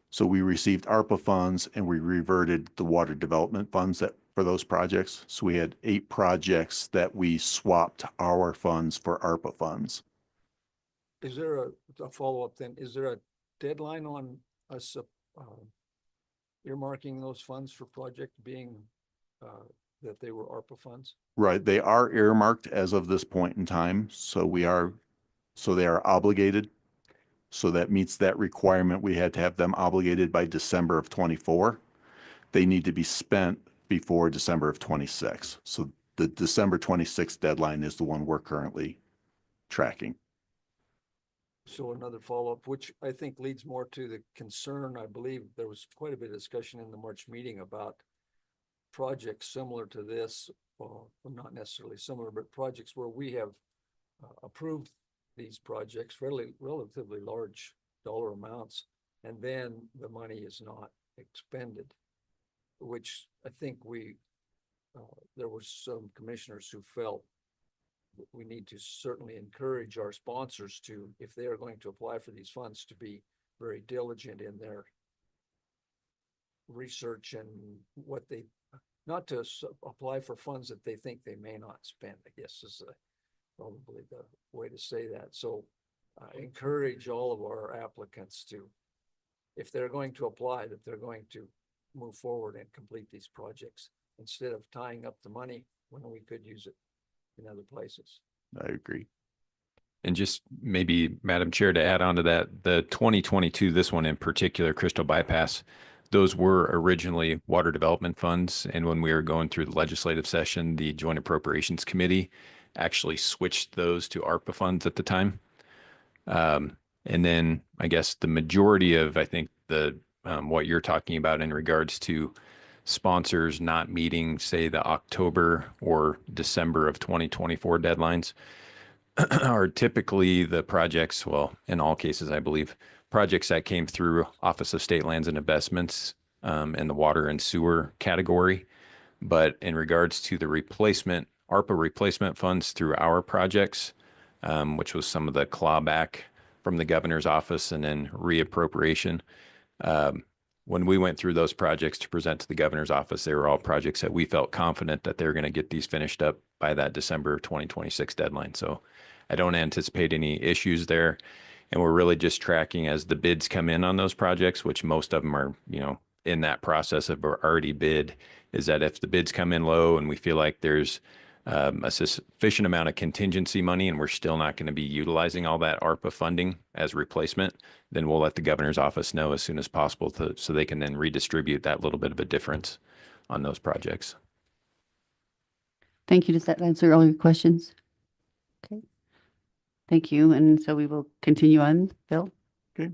So we received ARPA funds and we reverted the water development funds for those projects. So we had 8 projects that we swapped our funds for ARPA funds. Is there a follow-up then? Is there a deadline on us earmarking those funds for project being that they were ARPA funds? Right. They are earmarked as of this point in time. So they are obligated. So that meets that requirement. We had to have them obligated by December of 24. They need to be spent before December of 26. So the December 26 deadline is the one we're currently tracking. So another follow-up, which I think leads more to the concern. I believe there was quite a bit of discussion in the March meeting about projects similar to this, well, not necessarily similar, but projects where we have approved these projects, relatively large dollar amounts, and then the money is not expended, which I think there were some commissioners who felt we need to certainly encourage our sponsors to, if they are going to apply for these funds, to be very diligent in their research and not to apply for funds that they think they may not spend, I guess is probably the way to say that. So encourage all of our applicants to, if they're going to apply, that they're going to move forward and complete these projects instead of tying up the money when we could use it in other places. I agree. And just maybe, Madam Chair, to add on to that, the 2022, this one in particular, Crystal Bypass, those were originally water development funds. And when we were going through the legislative session, the Joint Appropriations Committee actually switched those to ARPA funds at the time. And then I guess the majority of, I think, what you're talking about in regards to sponsors not meeting, say, the October or December of 2024 deadlines are typically the projects, well, in all cases, I believe, projects that came through Office of State Lands and Investments in the water and sewer category. But in regards to the replacement ARPA replacement funds through our projects, which was some of the clawback from the governor's office and then reappropriation. When we went through those projects to present to the governor's office, they were all projects that we felt confident that they were going to get these finished up by that December 2026 deadline. So I don't anticipate any issues there. And we're really just tracking as the bids come in on those projects, which most of them are, in that process of already bid, is that if the bids come in low and we feel like there's a sufficient amount of contingency money and we're still not going to be utilizing all that ARPA funding as replacement, then we'll let the governor's office know as soon as possible so they can then redistribute that little bit of a difference on those projects. Thank you. Does that answer all your questions? Okay. Thank you. And so we will continue on, Bill. Okay.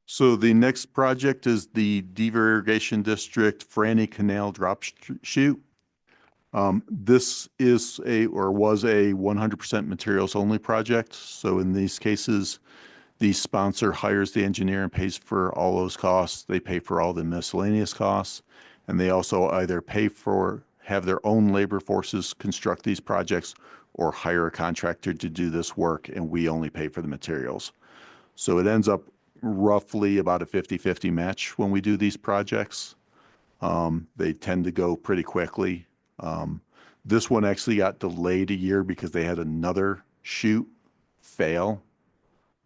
So the next project is the Deaver Irrigation District Franny Canal Drop Chute. This is was a 100% materials only project. So in these cases, the sponsor hires the engineer and pays for all those costs. They pay for all the miscellaneous costs. And they also either have their own labor forces construct these projects or hire a contractor to do this work, and we only pay for the materials. So it ends up roughly about a 50-50 match when we do these projects. They tend to go pretty quickly. This one actually got delayed a year because they had another chute fail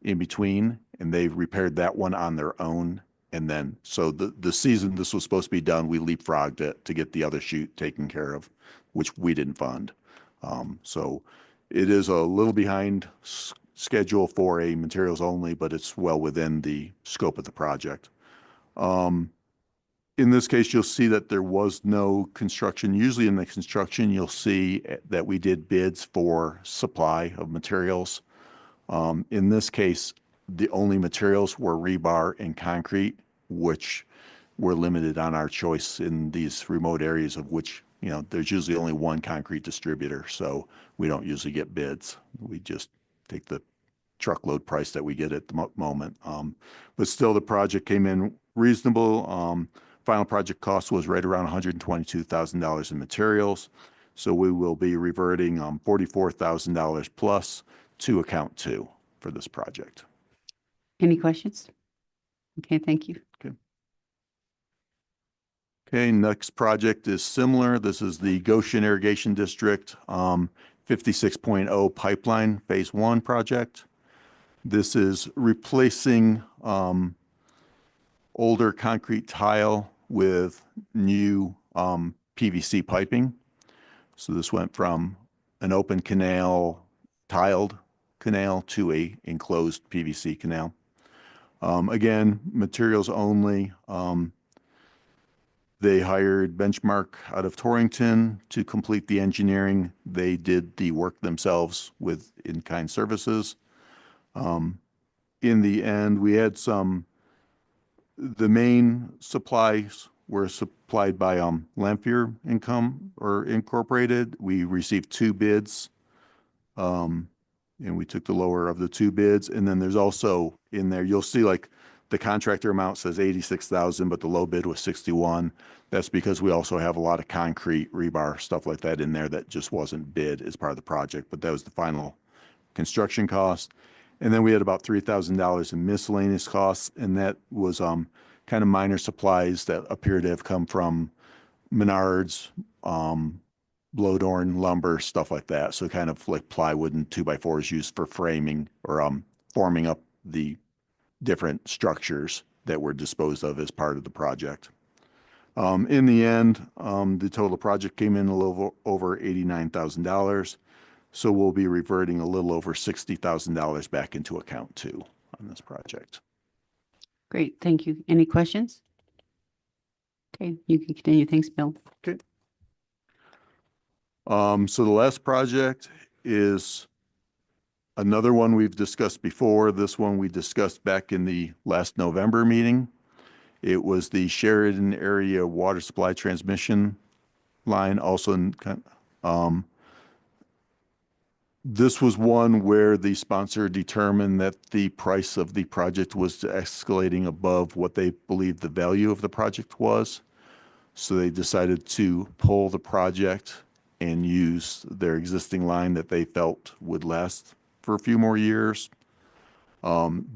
in between, and they repaired that one on their own. And then, so the season this was supposed to be done, we leapfrogged it to get the other chute taken care of, which we didn't fund. So it is a little behind schedule for a materials only, but it's well within the scope of the project. In this case, you'll see that there was no construction. Usually in the construction, you'll see that we did bids for supply of materials. In this case, the only materials were rebar and concrete, which we're limited on our choice in these remote areas of which, there's usually only one concrete distributor. So we don't usually get bids. We just take the truckload price that we get at the moment. But still the project came in reasonable. Final project cost was right around $122,000 in materials. So we will be reverting $44,000 plus to account 2 for this project. Any questions? Okay, thank you. Okay, next project is similar. This is the Goshen Irrigation District 56.0 Pipeline Phase 1 project. This is replacing older concrete tile with new PVC piping. So this went from an open canal, tiled canal to a enclosed PVC canal. Again, materials only. They hired Benchmark out of Torrington to complete the engineering. They did the work themselves with in-kind services. In the end, we had the main supplies were supplied by Lamphere Incorporated. We received 2 bids, and we took the lower of the 2 bids. And then there's also in there, you'll see like the contractor amount says 86,000, but the low bid was 61. That's because we also have a lot of concrete, rebar, stuff like that in there that just wasn't bid as part of the project, but that was the final construction cost. And then we had about $3,000 in miscellaneous costs, and that was kind of minor supplies that appear to have come from Menards, Blowdorn, lumber, stuff like that. So kind of like plywood and 2x4s used for framing or forming up the different structures that were disposed of as part of the project. In the end, the total project came in a little over $89,000. So we'll be reverting a little over $60,000 back into account 2 on this project. Great, thank you. Any questions? Okay, you can continue. Thanks, Bill. Okay. So the last project is another one we've discussed before. This one we discussed back in the last November meeting. It was the Sheridan area water supply transmission line. Also, this was one where the sponsor determined that the price of the project was escalating above what they believed the value of the project was. So they decided to pull the project and use their existing line that they felt would last for a few more years.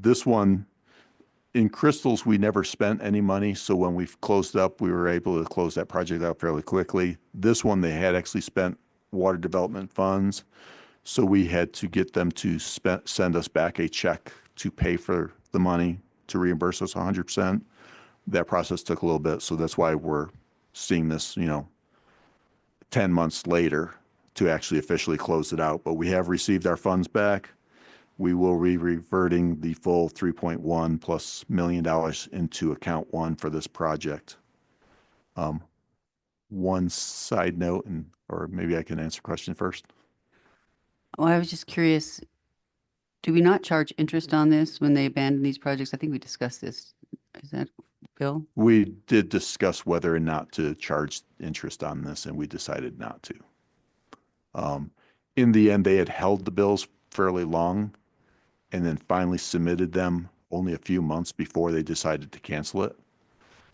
This one, in Crystals, we never spent any money, so when we closed up, we were able to close that project out fairly quickly. This one, they had actually spent water development funds, so we had to get them to send us back a check to pay for the money to reimburse us 100%. That process took a little bit, so that's why we're seeing this, 10 months later to actually officially close it out. But we have received our funds back. We will be reverting the full $3.1+ million into account one for this project. One side note, or maybe I can answer a question first. Well, I was just curious, do we not charge interest on this when they abandon these projects? I think we discussed this. Is that, Bill? We did discuss whether or not to charge interest on this, and we decided not to. In the end, they had held the bills fairly long and then finally submitted them only a few months before they decided to cancel it.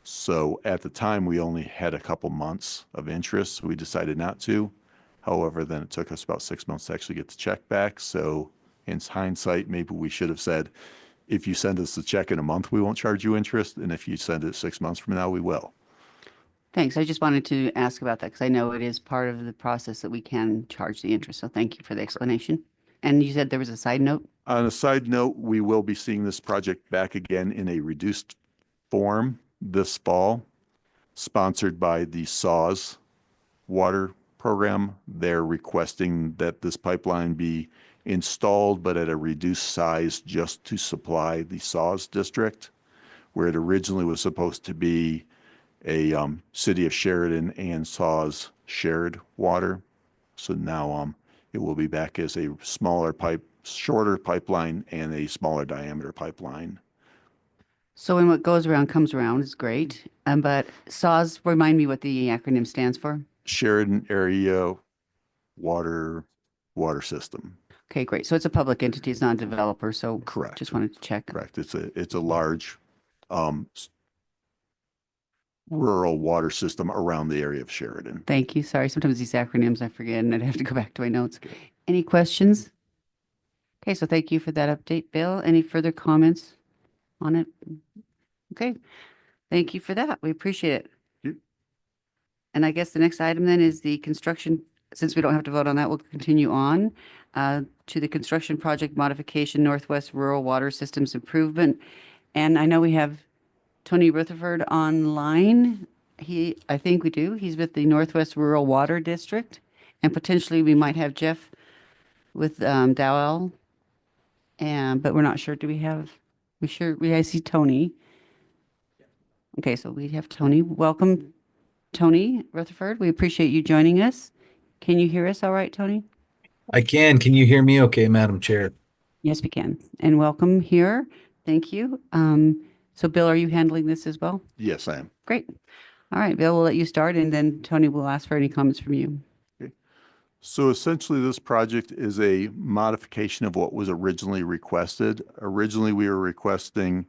So at the time, we only had a couple months of interest, so we decided not to. However, then it took us about 6 months to actually get the check back. So in hindsight, maybe we should have said, if you send us the check in a month, we won't charge you interest. And if you send it 6 months from now, we will. Thanks. I just wanted to ask about that because I know it is part of the process that we can charge the interest. So thank you for the explanation. And you said there was a side note? On a side note, we will be seeing this project back again in a reduced form this fall, sponsored by the SAWS water program. They're requesting that this pipeline be installed, but at a reduced size just to supply the SAWS district, where it originally was supposed to be a City of Sheridan and SAWS shared water. So now it will be back as a shorter pipeline and a smaller diameter pipeline. So when what goes around comes around is great. But SAWS, remind me what the acronym stands for. Sheridan Area Water System. Okay, great. So it's a public entity, it's not a developer. So Correct. Just wanted to check. Correct. It's a large rural water system around the area of Sheridan. Thank you. Sorry, sometimes these acronyms I forget and I'd have to go back to my notes. Any questions? Okay, so thank you for that update, Bill. Any further comments on it? Okay, thank you for that. We appreciate it. Thank you. And I guess the next item then is the construction, since we don't have to vote on that, we'll continue on to the construction project modification, Northwest Rural Water Systems Improvement. And I know we have Tony Rutherford online. I think we do. He's with the Northwest Rural Water District. And potentially we might have Jeff with Dowell. But we're not sure. Do we have, I see Tony. Okay, so we have Tony. Welcome, Tony Rutherford. We appreciate you joining us. Can you hear us all right, Tony? I can. Can you hear me okay, Madam Chair? Yes, we can. And welcome here. Thank you. So Bill, are you handling this as well? Yes, I am. Great. All right, Bill, we'll let you start and then Tony will ask for any comments from you. Okay. So essentially this project is a modification of what was originally requested. Originally, we were requesting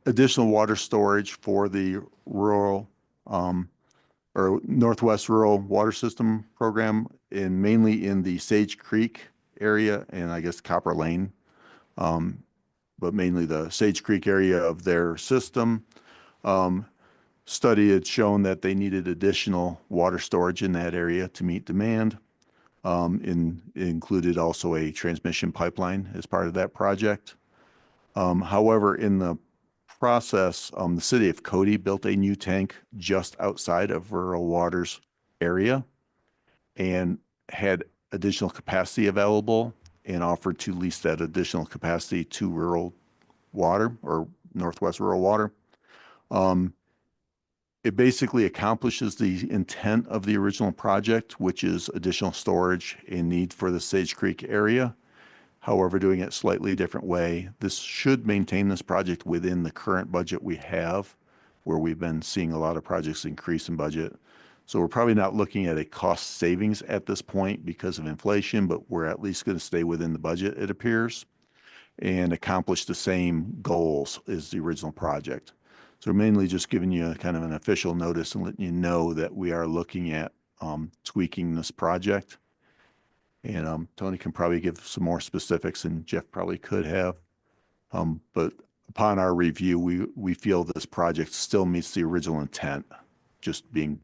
additional water storage for the rural or Northwest Rural Water System Program, and mainly in the Sage Creek area and I guess Copper Lane, but mainly the Sage Creek area of their system. Study had shown that they needed additional water storage in that area to meet demand. It included also a transmission pipeline as part of that project. However, in the process, the city of Cody built a new tank just outside of Rural Water's area and had additional capacity available and offered to lease that additional capacity to Rural Water or Northwest Rural Water. It basically accomplishes the intent of the original project, which is additional storage and need for the Sage Creek area. However, doing it slightly different way. This should maintain this project within the current budget we have, where we've been seeing a lot of projects increase in budget. So we're probably not looking at a cost savings at this point because of inflation, but we're at least going to stay within the budget, it appears, and accomplish the same goals as the original project. So we're mainly just giving you kind of an official notice and letting you know that we are looking at tweaking this project. And Tony can probably give some more specifics than Jeff probably could have. But upon our review, we feel this project still meets the original intent, just being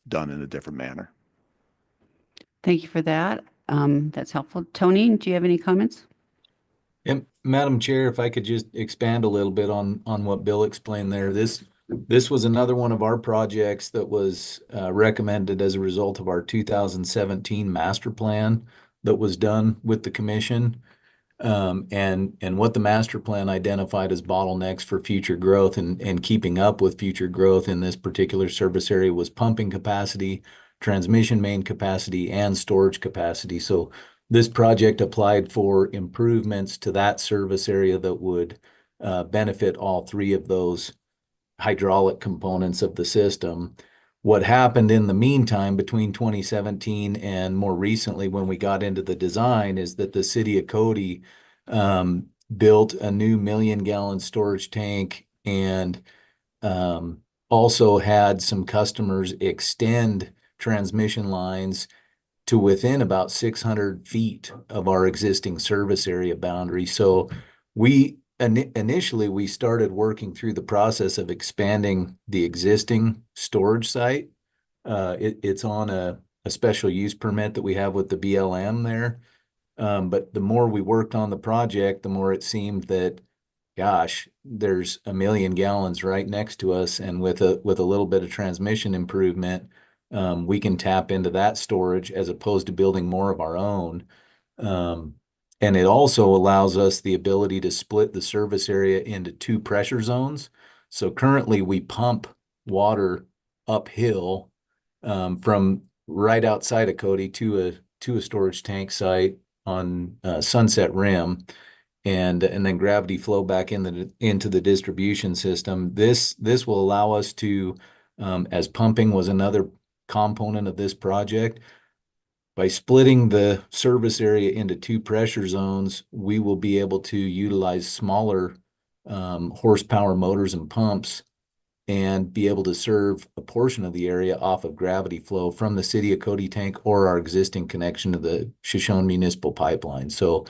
done in a different manner. Thank you for that. That's helpful. Tony, do you have any comments? And Madam Chair, if I could just expand a little bit on what Bill explained there. This was another one of our projects that was recommended as a result of our 2017 master plan that was done with the commission. And what the master plan identified as bottlenecks for future growth and keeping up with future growth in this particular service area was pumping capacity, transmission main capacity, and storage capacity. So this project applied for improvements to that service area that would benefit all three of those hydraulic components of the system. What happened in the meantime between 2017 and more recently when we got into the design is that the city of Cody built a new 1 million-gallon storage tank and also had some customers extend transmission lines to within about 600 feet of our existing service area boundary. So initially we started working through the process of expanding the existing storage site. It's on a special use permit that we have with the BLM there. But the more we worked on the project, the more it seemed that, gosh, there's 1 million gallons right next to us, and with a little bit of transmission improvement, we can tap into that storage as opposed to building more of our own. And it also allows us the ability to split the service area into 2 pressure zones. So currently we pump water uphill from right outside of Cody to a storage tank site on Sunset Rim, and then gravity flow back into the distribution system. This will allow us to, as pumping was another component of this project, by splitting the service area into 2 pressure zones, we will be able to utilize smaller horsepower motors and pumps and be able to serve a portion of the area off of gravity flow from the city of Cody tank or our existing connection to the Shoshone Municipal Pipeline. So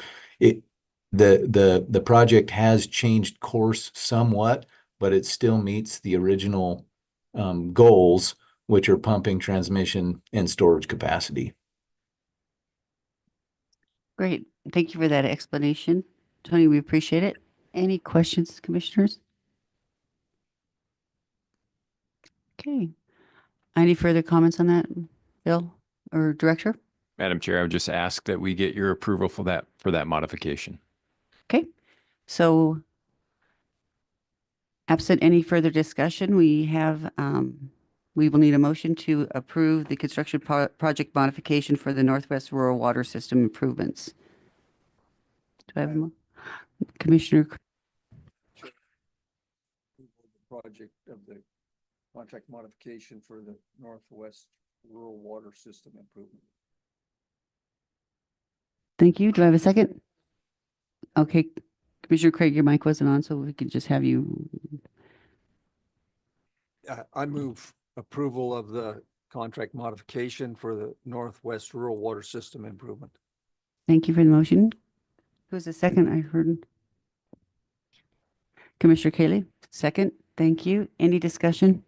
the project has changed course somewhat, but it still meets the original goals, which are pumping, transmission, and storage capacity. Great. Thank you for that explanation. Tony, we appreciate it. Any questions, commissioners? Okay. Any further comments on that, Bill or Director? Madam Chair, I would just ask that we get your approval for that modification. Okay. So absent any further discussion, we will need a motion to approve the construction project modification for the Northwest Rural Water System improvements. Do I have a Commissioner? Project of the contract modification for the Northwest Rural Water System improvement. Thank you. Do I have a second? Okay. Commissioner Craig, your mic wasn't on, so we could just have you. I move approval of the contract modification for the Northwest Rural Water System improvement. Thank you for the motion. Who's the second? I heard. Commissioner Kaylee, second. Thank you. Any discussion?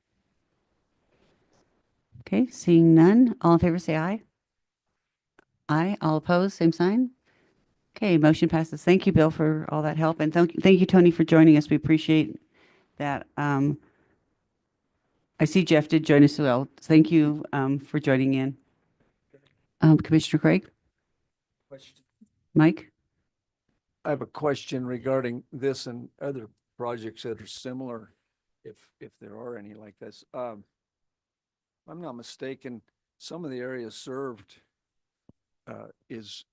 Okay, seeing none. All in favor, say aye. Aye. All opposed, same sign. Okay, motion passes. Thank you, Bill, for all that help. And thank you, Tony, for joining us. We appreciate that. I see Jeff did join us as well. Thank you for joining in. Commissioner Craig? Question. Mike? I have a question regarding this and other projects that are similar, if there are any like this. If I'm not mistaken, some of the areas served is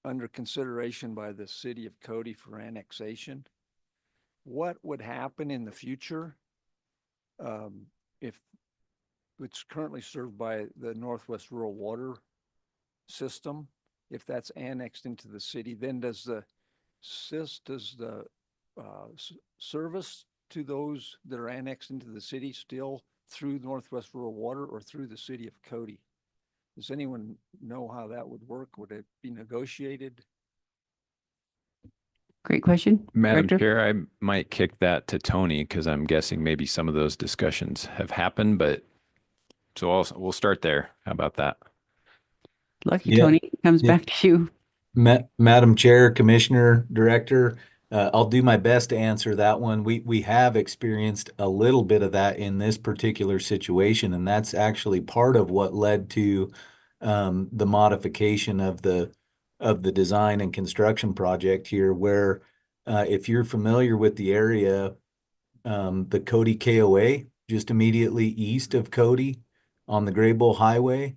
under consideration by the city of Cody for annexation. What would happen in the future if it's currently served by the Northwest Rural Water System? If that's annexed into the city, then does the service to those that are annexed into the city still through Northwest Rural Water or through the city of Cody? Does anyone know how that would work? Would it be negotiated? Great question. Madam Director? Chair, I might kick that to Tony because I'm guessing maybe some of those discussions have happened, but we'll start there. How about that? Lucky Yeah. Tony, comes Yeah. back to you. Madam Chair, Commissioner, Director, I'll do my best to answer that one. We have experienced a little bit of that in this particular situation, and that's actually part of what led to the modification of the design and construction project here, where if you're familiar with the area, the Cody KOA, just immediately east of Cody on the Gray Bull Highway,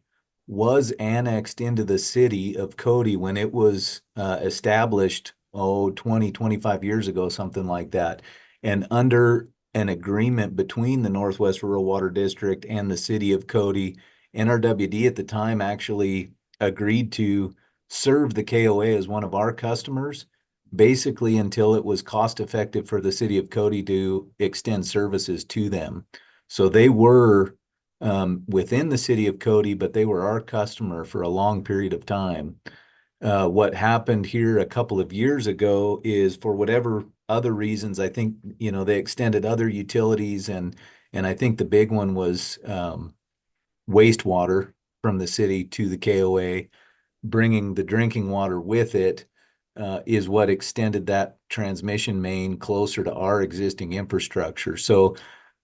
was annexed into the city of Cody when it was established, 20, 25 years ago, something like that. And under an agreement between the Northwest Rural Water District and the city of Cody, NRWD at the time actually agreed to serve the KOA as one of our customers, basically until it was cost effective for the city of Cody to extend services to them. So they were within the city of Cody, but they were our customer for a long period of time. What happened here a couple of years ago is, for whatever other reasons, I think, they extended other utilities, and I think the big one was wastewater from the city to the KOA, bringing the drinking water with it, is what extended that transmission main closer to our existing infrastructure. So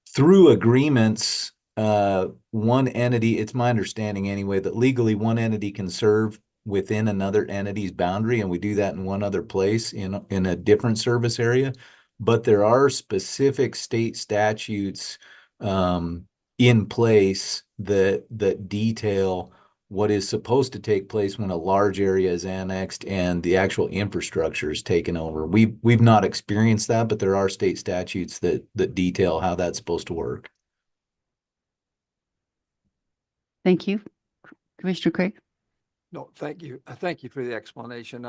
through agreements, one entity, it's my understanding anyway, that legally one entity can serve within another entity's boundary, and we do that in one other place in a different service area. But there are specific state statutes in place that detail what is supposed to take place when a large area is annexed and the actual infrastructure is taken over. We've not experienced that, but there are state statutes that detail how that's supposed to work. Thank you. Commissioner Craig? No, thank you. Thank you for the explanation.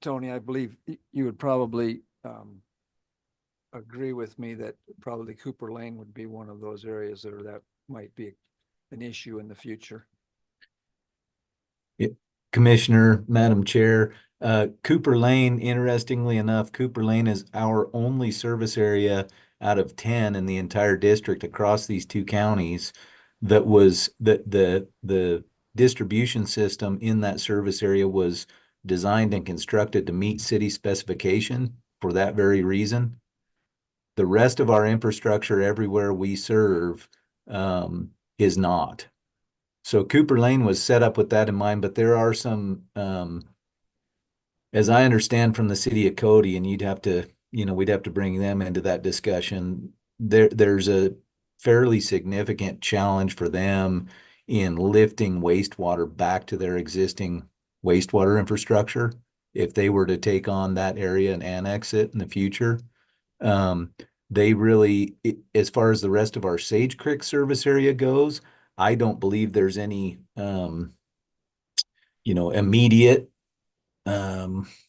Tony, I believe you would probably agree with me that probably Cooper Lane would be one of those areas that might be an issue in the future. Commissioner, Madam Chair, Cooper Lane, interestingly enough, Cooper Lane is our only service area out of 10 in the entire district across these two counties that was the distribution system in that service area was designed and constructed to meet city specification for that very reason. The rest of our infrastructure everywhere we serve is not. So Cooper Lane was set up with that in mind, but there are some, as I understand from the city of Cody, and we'd have to bring them into that discussion. There's a fairly significant challenge for them in lifting wastewater back to their existing wastewater infrastructure if they were to take on that area and annex it in the future. They really, as far as the rest of our Sage Creek service area goes, I don't believe there's any, immediate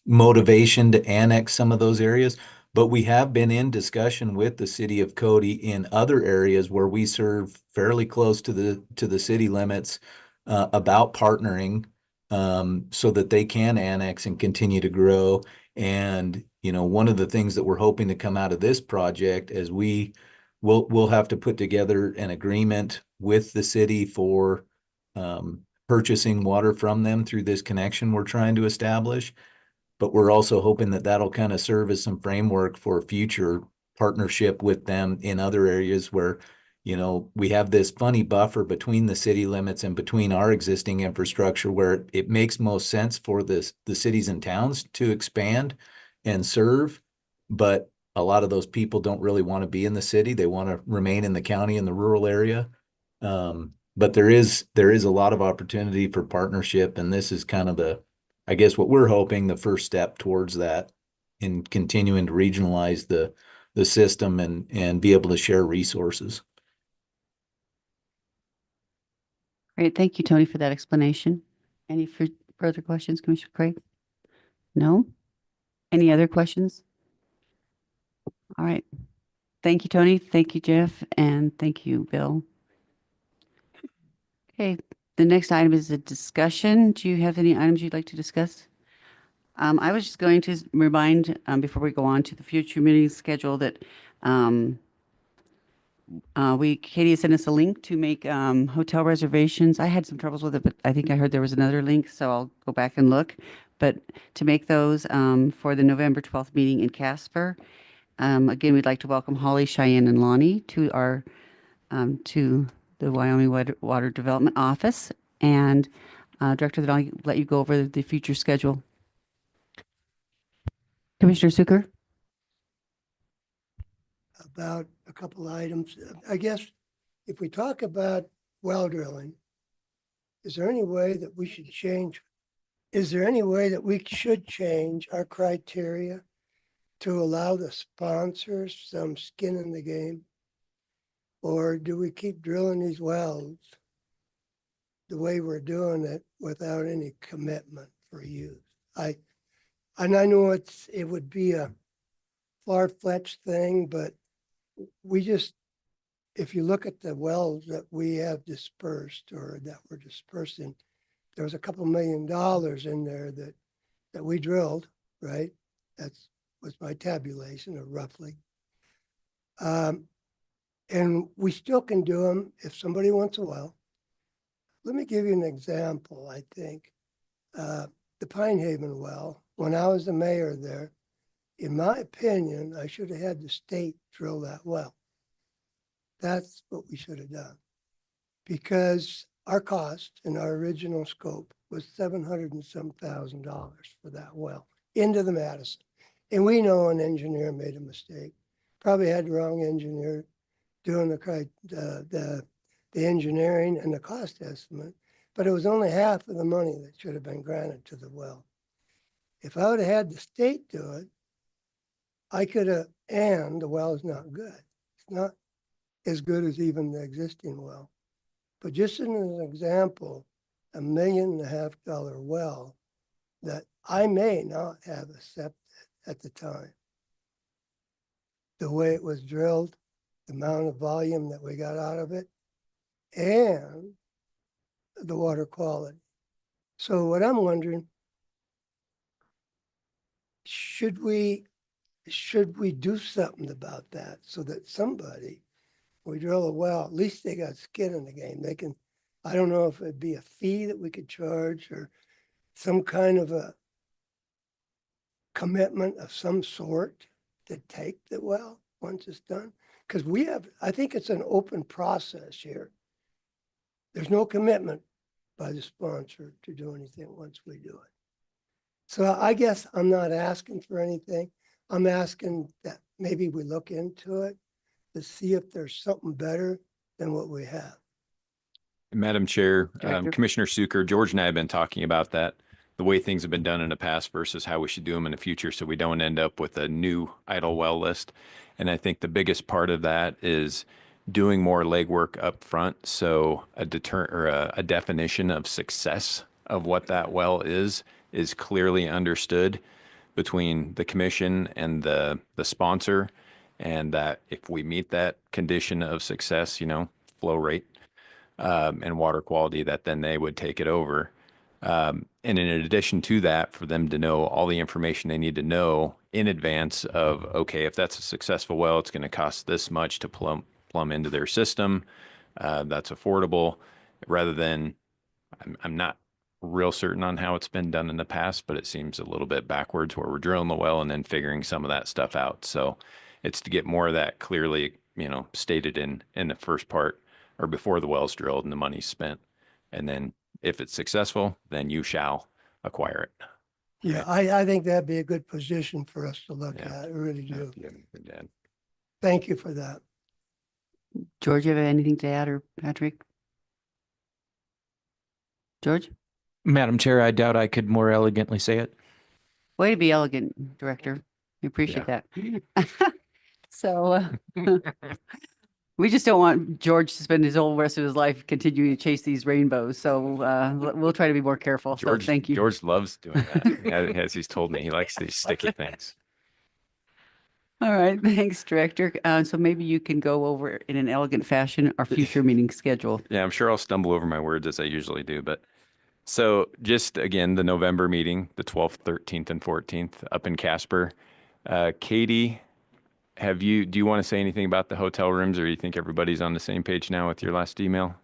motivation to annex some of those areas. But we have been in discussion with the city of Cody in other areas where we serve fairly close to the city limits about partnering so that they can annex and continue to grow. And one of the things that we're hoping to come out of this project is we'll have to put together an agreement with the city for purchasing water from them through this connection we're trying to establish. But we're also hoping that that'll kind of serve as some framework for future partnership with them in other areas where, we have this funny buffer between the city limits and between our existing infrastructure where it makes most sense for the cities and towns to expand and serve. But a lot of those people don't really want to be in the city. They want to remain in the county, in the rural area. But there is a lot of opportunity for partnership, and this is kind of I guess what we're hoping, the first step towards that in continuing to regionalize the system and be able to share resources. Great. Thank you, Tony, for that explanation. Any further questions, Commissioner Craig? No? Any other questions? All right. Thank you, Tony. Thank you, Jeff. And thank you, Bill. Okay. The next item is a discussion. Do you have any items you'd like to discuss? I was just going to remind, before we go on to the future meeting schedule, that Katie has sent us a link to make hotel reservations. I had some troubles with it, but I think I heard there was another link, so I'll go back and look. But to make those for the November 12th meeting in Casper, again, we'd like to welcome Holly, Cheyenne, and Lonnie to our to the Wyoming Water Development Office. And Director, then I'll let you go over the future schedule. Commissioner Suker? About a couple items. I guess if we talk about well drilling, is there any way that we should change? Is there any way that we should change our criteria to allow the sponsors some skin in the game? Or do we keep drilling these wells the way we're doing it without any commitment for use? And I know it would be a far-fetched thing, but we just, if you look at the wells that we have dispersed or that we're dispersing, there was a couple $1 million in there that we drilled, right? That's was my tabulation of roughly. And we still can do them if somebody wants a well. Let me give you an example, I think. The Pine Haven well, when I was the mayor there, in my opinion, I should have had the state drill that well. That's what we should have done. Because our cost in our original scope was $700 and some thousand for that well into the Madison. And we know an engineer made a mistake. Probably had the wrong engineer doing the engineering and the cost estimate, but it was only half of the money that should have been granted to the well. If I would have had the state do it, I could have, and the well is not good. It's not as good as even the existing well. But just as an example, $1.5 million well that I may not have accepted at the time. The way it was drilled, the amount of volume that we got out of it, and the water quality. So what I'm wondering, should we do something about that so that somebody, we drill a well, at least they got skin in the game. They can, I don't know if it'd be a fee that we could charge or some kind of a commitment of some sort to take the well once it's done. Because we have, I think it's an open process here. There's no commitment by the sponsor to do anything once we do it. So I guess I'm not asking for anything. I'm asking that maybe we look into it to see if there's something better than what we have. Madam Chair, Director. Commissioner Suker, George and I have been talking about that, the way things have been done in the past versus how we should do them in the future so we don't end up with a new idle well list. And I think the biggest part of that is doing more legwork up front. So a definition of success of what that well is clearly understood between the commission and the sponsor. And that if we meet that condition of success, flow rate, and water quality, that then they would take it over. And in addition to that, for them to know all the information they need to know in advance of, okay, if that's a successful well, it's going to cost this much to plumb into their system. That's affordable, rather than, I'm not real certain on how it's been done in the past, but it seems a little bit backwards where we're drilling the well and then figuring some of that stuff out. So it's to get more of that clearly, stated in the first part or before the well's drilled and the money's spent. And then if it's successful, then you shall acquire it. Yeah, I think that'd be a good position for us to look at. I really do. Thank you for that. George, you have anything to add, or Patrick? George? Madam Chair, I doubt I could more elegantly say it. Way to be elegant, Director. We appreciate that. So we just don't want George to spend his whole rest of his life continuing to chase these rainbows. So we'll try to be more careful. George, so thank you. George loves doing that, as he's told me. He likes these sticky things. All right, thanks, Director. So maybe you can go over in an elegant fashion our future meeting schedule. Yeah, I'm sure I'll stumble over my words as I usually do, but so just again, the November meeting, the 12th, 13th, and 14th up in Casper. Katie, do you want to say anything about the hotel rooms, or you think everybody's on the same page now with your last email?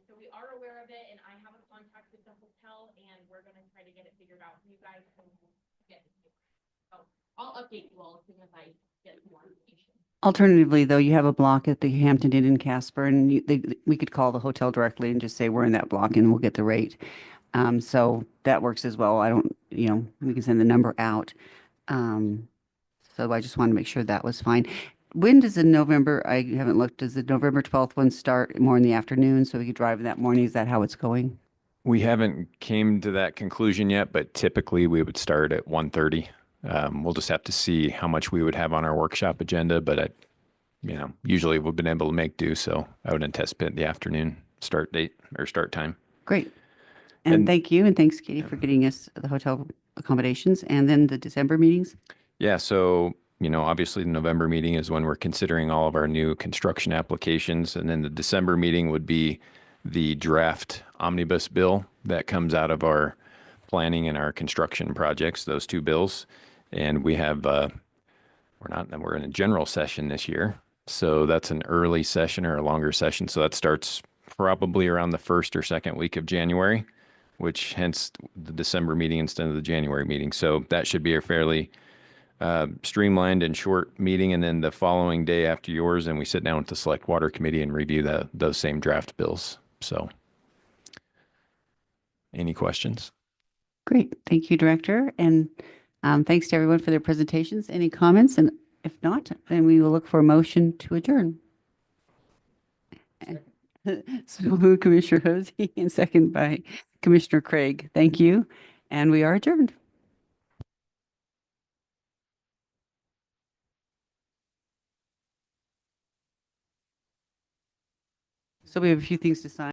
So we are aware of it, and I have a contact with the hotel, and we're gonna try to get it figured out. You guys can get it. So I'll update you all as soon as I get more information. Alternatively, though, you have a block at the Hampton Inn in Casper, and we could call the hotel directly and just say we're in that block and we'll get the rate. So that works as well. I don't, we can send the number out. So I just want to make sure that was fine. When does the November, I haven't looked, does the November 12th one start more in the afternoon so we could drive in that morning? Is that how it's going? We haven't came to that conclusion yet, but typically we would start at 1:30. We'll just have to see how much we would have on our workshop agenda, but usually we've been able to make do, so I would anticipate the afternoon start date or start time. Great. And thank you, and thanks, Katie, for getting us the hotel accommodations. And then the December meetings? Yeah, so, obviously the November meeting is when we're considering all of our new construction applications. And then the December meeting would be the draft omnibus bill that comes out of our planning and our construction projects, those two bills. And we have, we're in a general session this year. So that's an early session or a longer session. So that starts probably around the first or second week of January, which hence the December meeting instead of the January meeting. So that should be a fairly streamlined and short meeting. And then the following day after yours, and we sit down with the Select Water Committee and review those same draft bills. So any questions? Great. Thank you, Director. And thanks to everyone for their presentations. Any comments? And if not, then we will look for a motion to adjourn. So moved, Commissioner Hosey, and second by Commissioner Craig. Thank you. And we are adjourned. So we have a few things to sign.